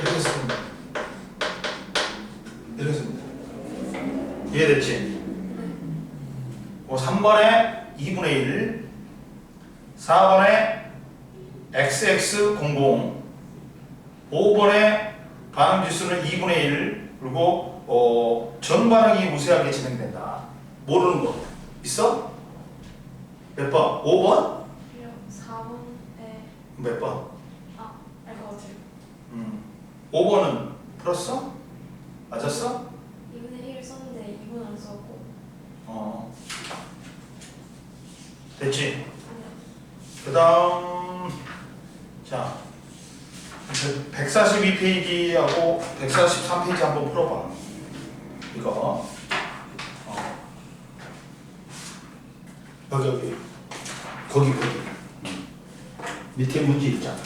이렇게 쓰면 돼. 이렇게 쓰면 돼. 이해됐지? 3번에 2분의 1, 4번에 XX00, 5번에 반응지수는 2분의 1, 그리고 전반응이 우세하게 진행된다. 모르는 거 있어? 몇 번? 5번? 4번에 몇 번? 알 것 같아요. 5번은 풀었어? 맞았어? 2분의 1을 썼는데 2분 안 썼고 됐지? 아니요. 그 다음 자 142페이지하고 143페이지 한번 풀어봐. 이거 여기 거기 밑에 문제 있잖아.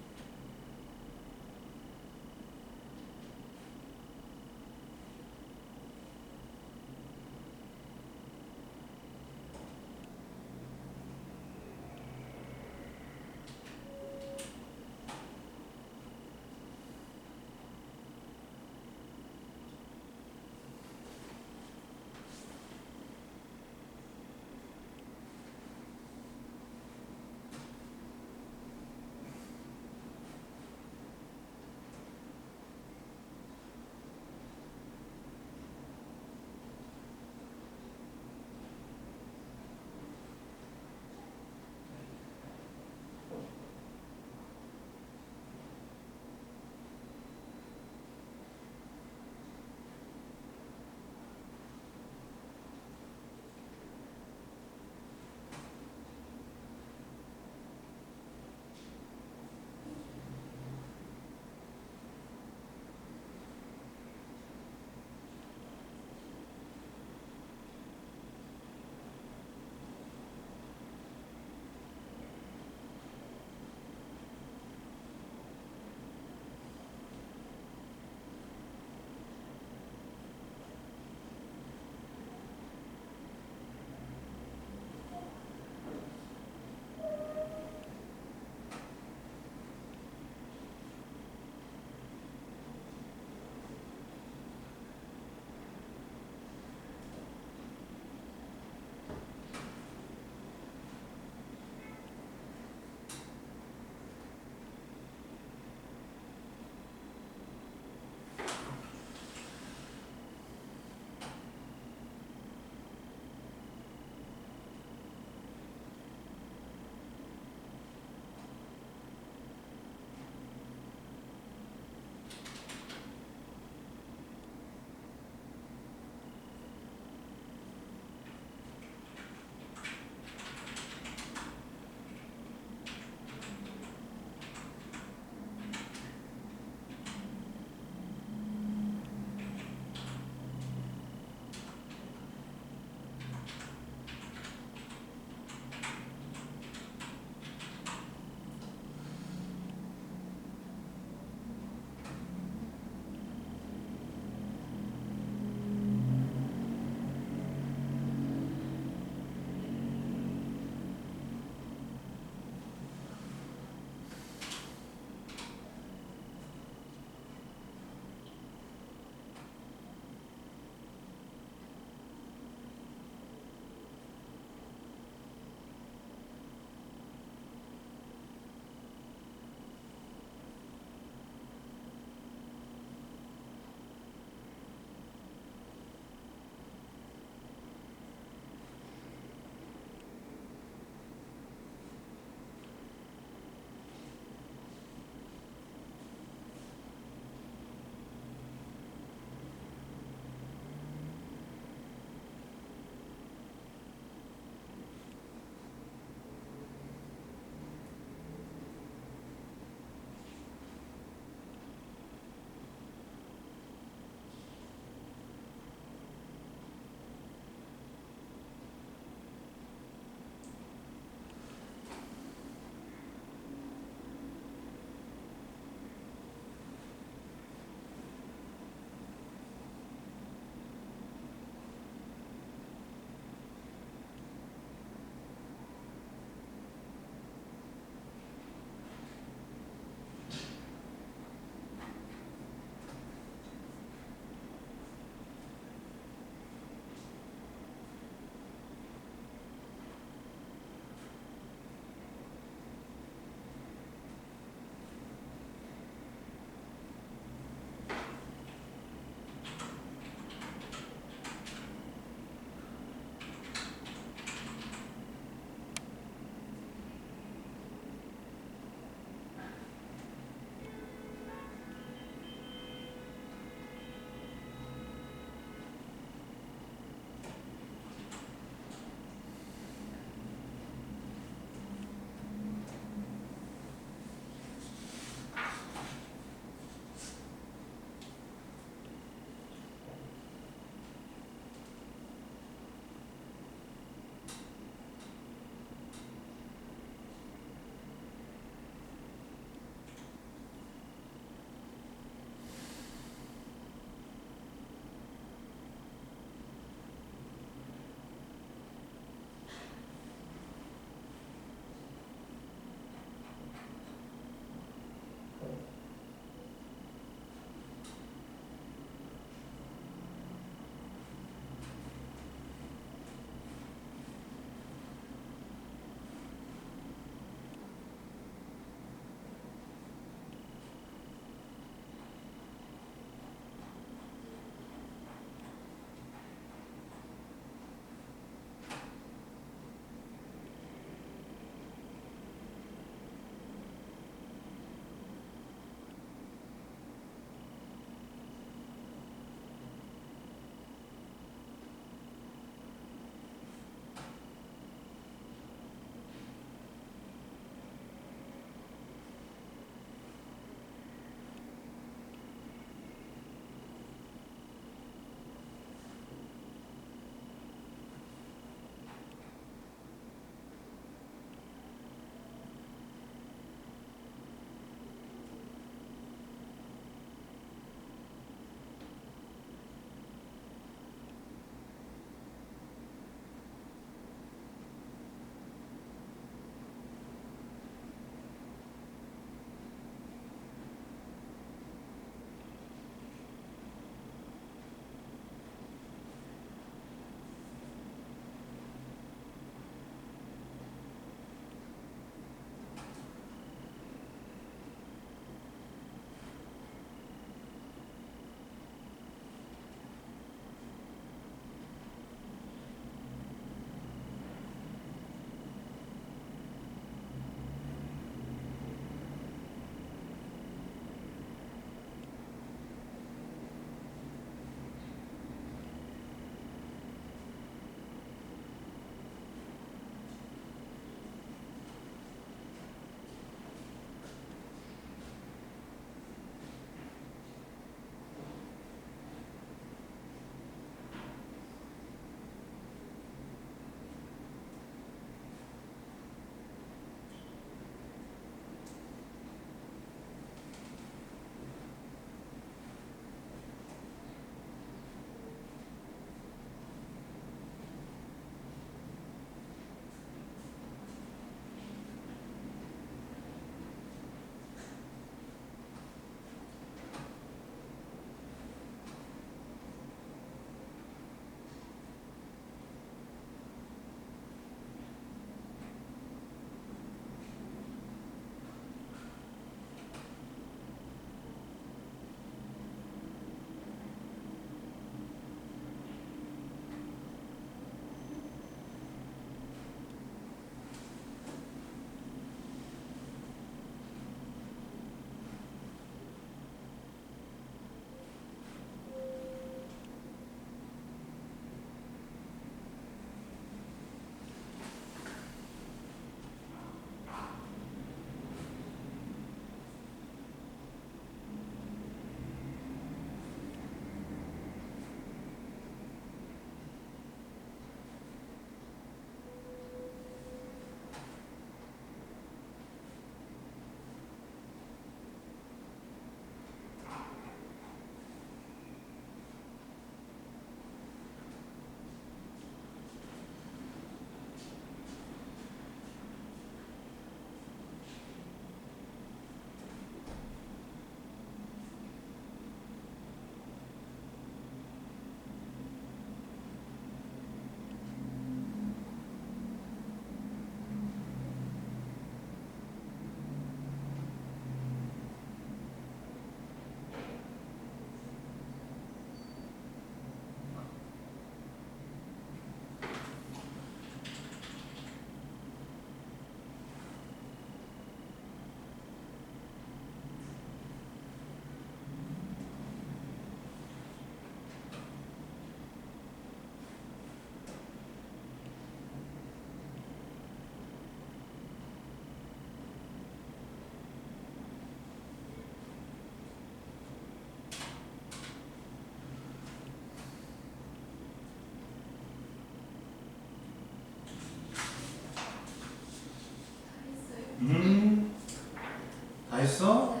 다 했어? 네.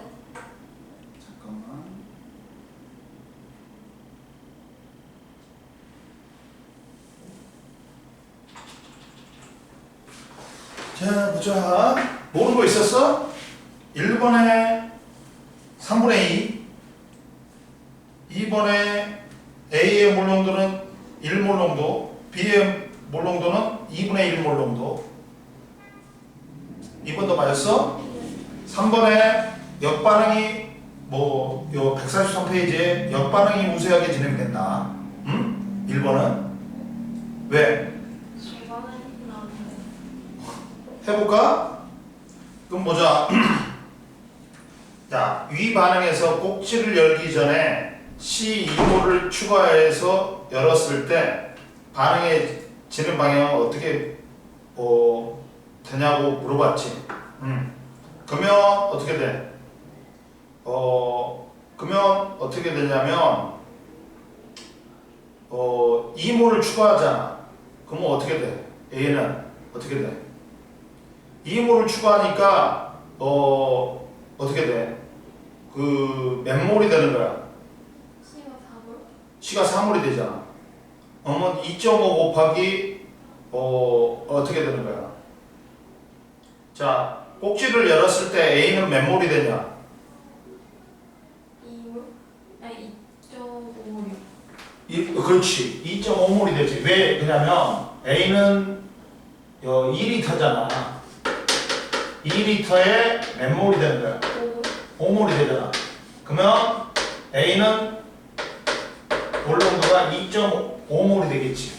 잠깐만. 자, 보자. 모르는 거 있었어? 1번에 3분의 2, 2번에 A의 몰농도는 1몰농도, B의 몰농도는 2분의 1몰농도. 2번도 맞았어? 3번에 역반응이 뭐 요 143페이지에 역반응이 우세하게 진행된다. 1번은 왜? 중간에 나왔는데. 해볼까? 그럼 보자. 자, 위 반응에서 꼭지를 열기 전에 C2호를 추가해서 열었을 때 반응의 진행 방향은 어떻게 되냐고 물어봤지. 그러면 어떻게 돼? 그러면 어떻게 되냐면 2모를 추가하잖아. 그러면 어떻게 돼? A는 어떻게 돼? 2모를 추가하니까 어떻게 돼? 그 몇 몰이 되는 거야? C가 4몰? C가 4몰이 되잖아. 그러면 2.5 곱하기 어떻게 되는 거야? 자, 꼭지를 열었을 때 A는 몇 몰이 되냐? 2몰? 아니 2.5몰이요. 그렇지. 2.5몰이 되지. 왜 그러냐면 A는 2리터잖아. 2리터에 몇 몰이 되는 거야? 5몰? 5몰이 되잖아. 그러면 A는 몰농도가 2.5몰이 되겠지.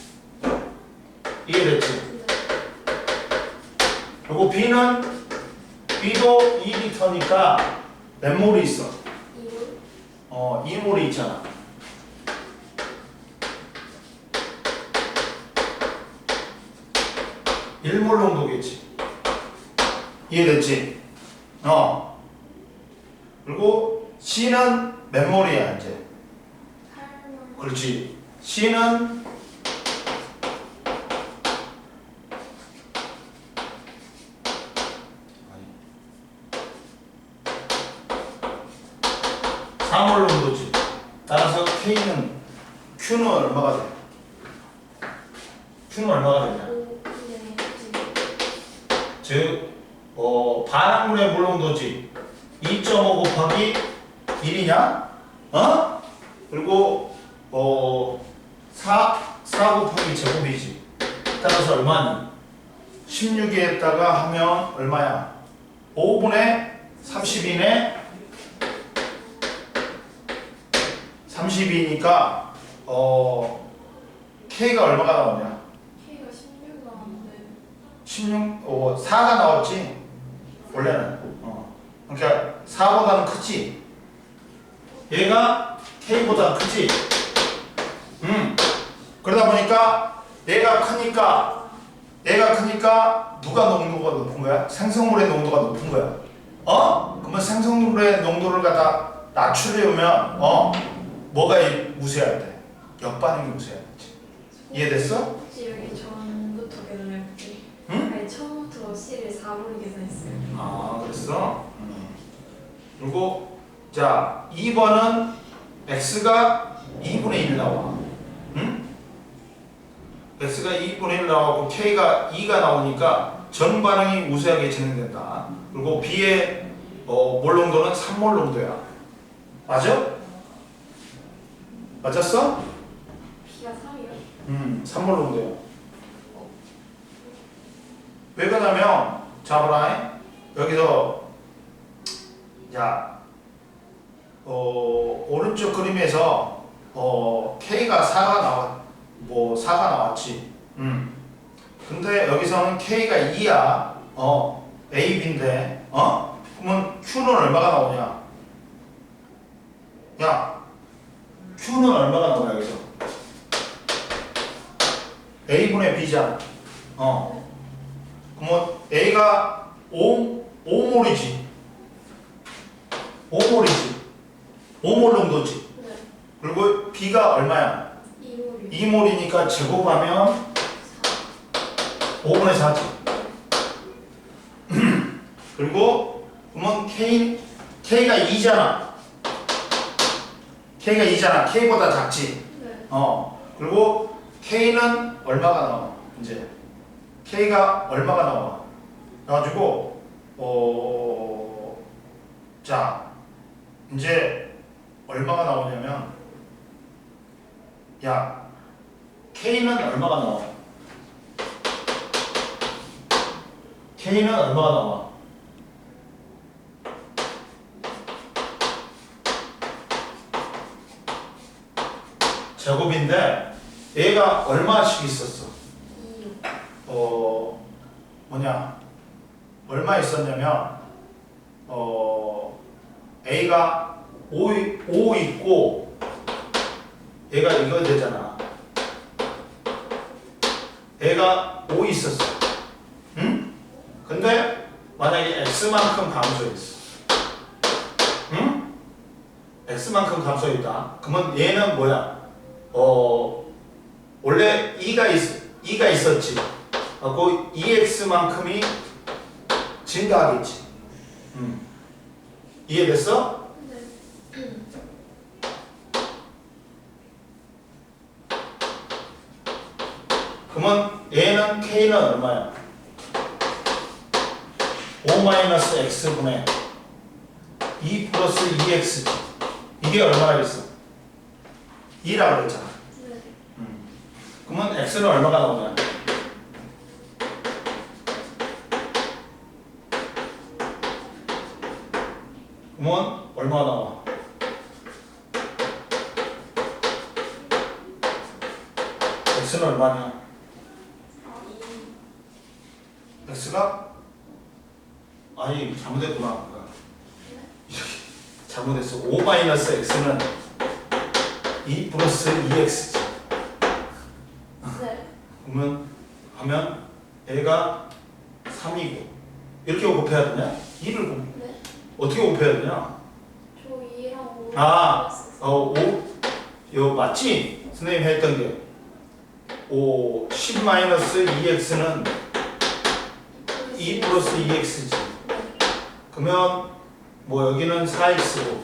이해됐지? 네. 그리고 B도 2리터니까 몇 몰이 있어? 2몰? 2몰이 있잖아. 일몰 농도겠지. 이해됐지? 그리고 C는 몇 몰이야 이제? 8몰? 그렇지. C는 사몰 농도지. 따라서 Q는 얼마가 돼? Q는 얼마가 되냐? 5, 네, 즉, 반응물의 몰농도지. 2.5 곱하기 1이냐? 그리고 4 곱하기 제곱이지. 따라서 얼마니? 16에다가 하면 얼마야? 5분의 32네? 32니까 K가 얼마가 나오냐? K가 16 나왔는데 16, 4가 나왔지? 원래는. 그러니까 4보다는 크지? 얘가 K보다 크지? 그러다 보니까 얘가 크니까 누가 농도가 높은 거야? 생성물의 농도가 높은 거야. 그러면 생성물의 농도를 갖다 낮추려면 뭐가 우세해야 돼? 역반응이 우세해야 되지. 이해됐어? 혹시 여기 전부터 계산해볼게. 응? 아니 처음부터 C를 4몰 계산했어요. 아, 그랬어? 그리고 자, 2번은 x가 2분의 1 나와. x가 2분의 1 나오고 k가 2가 나오니까 전 반응이 우세하게 진행된다. 그리고 b의 몰농도는 3몰 농도야. 맞아? 맞았어? B가 3이요? 3몰 농도야. 왜 그러냐면 자 보라. 여기서 자 오른쪽 그림에서 K가 4가 나왔지. 근데 여기서는 K가 2야. A, B인데 그러면 Q는 얼마가 나오냐? 야, Q는 얼마가 나오냐 여기서? A분의 B잖아. 그러면 A가 5몰이지. 5몰 농도지. 네. 그리고 B가 얼마야? 2몰이요. 2몰이니까 제곱하면 5분의 4지. 그리고 그러면 K가 2잖아. K가 2잖아. K보다 작지. 네. 그리고 K는 얼마가 나와? 이제 K가 얼마가 나와? 그래가지고 자 이제 얼마가 나오냐면 야 K는 얼마가 나와? K는 얼마가 나와? 제곱인데 얘가 얼마씩 있었어? 2. 뭐냐? 얼마 있었냐면 A가 5 있고 얘가 이거 되잖아. A가 5 있었어. 응? 근데 만약에 X만큼 감소했어. 응? X만큼 감소했다. 그러면 얘는 뭐야? 원래 2가 있었지. 그 2x만큼이 증가하겠지. 이해됐어? 네. 그러면 얘는 k는 얼마야? 5-x분의 2 플러스 2x지. 이게 얼마겠어? 2라고 그랬잖아. 네. 그러면 x는 얼마가 나오냐? 그러면 얼마가 나와? x는 얼마냐? x가 아니 잘못했구나. 잘못했어. 5-x는 2 플러스 2x지. 네. 그러면 하면 얘가 3이고 이렇게 곱해야 되냐? 2를 네. 어떻게 곱해야 되냐? 저 2랑 5. 아, 5 맞지? 선생님 했던 게 10-2x는 2 플러스 2x지. 그러면 뭐 여기는 4x고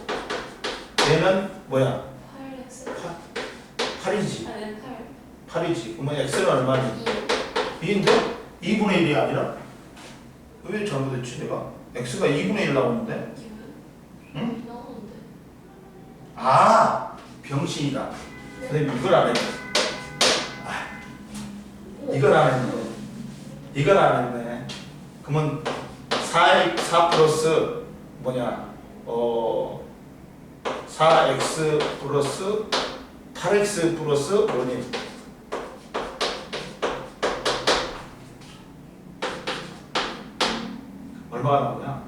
얘는 뭐야? 8x. 8이지. 아, 네, 8. 8이지. 그러면 x는 얼마니? 2. 2인데 2분의 1이 아니라? 왜 잘못했지 내가? x가 2분의 1 나오는데? 응? 나오는데. 아 병신이다. 선생님 이걸 안 했네. 이걸 안 했네. 이걸 안 했네. 그러면 4 플러스 뭐냐? 4x 플러스 8x 플러스 뭐니? 얼마가 나오냐?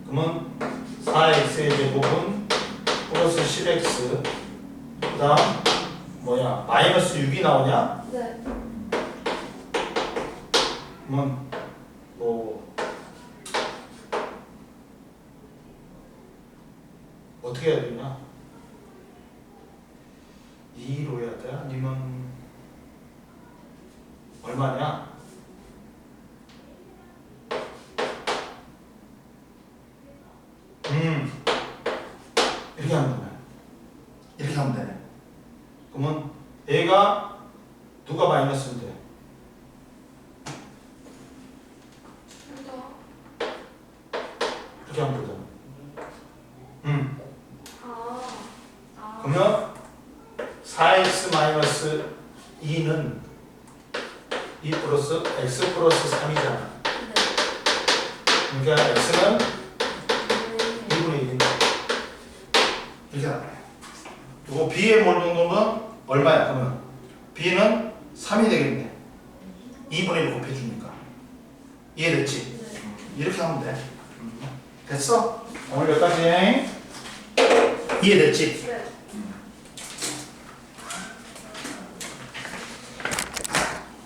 그러면 4x의 제곱은 플러스 10x 그 다음 뭐야? 마이너스 6이 나오냐? 네. 그러면 뭐 어떻게 해야 되냐? 2로 해야 돼? 아니면 얼마냐? 이렇게 하면 되네. 이렇게 하면 되네. 그러면 얘가 누가 마이너스면 돼? 이렇게 하면 되잖아. 그러면 4x 마이너스 2는 2 플러스 x 플러스 3이잖아. 그러니까 x는 2분의 1인데 이렇게 나와요. 그리고 b의 몰동도는 얼마야? 그러면 b는 3이 되겠네. 2분의 1 곱해주니까. 이해됐지? 이렇게 하면 돼. 됐어? 오늘 여기까지. 이해됐지?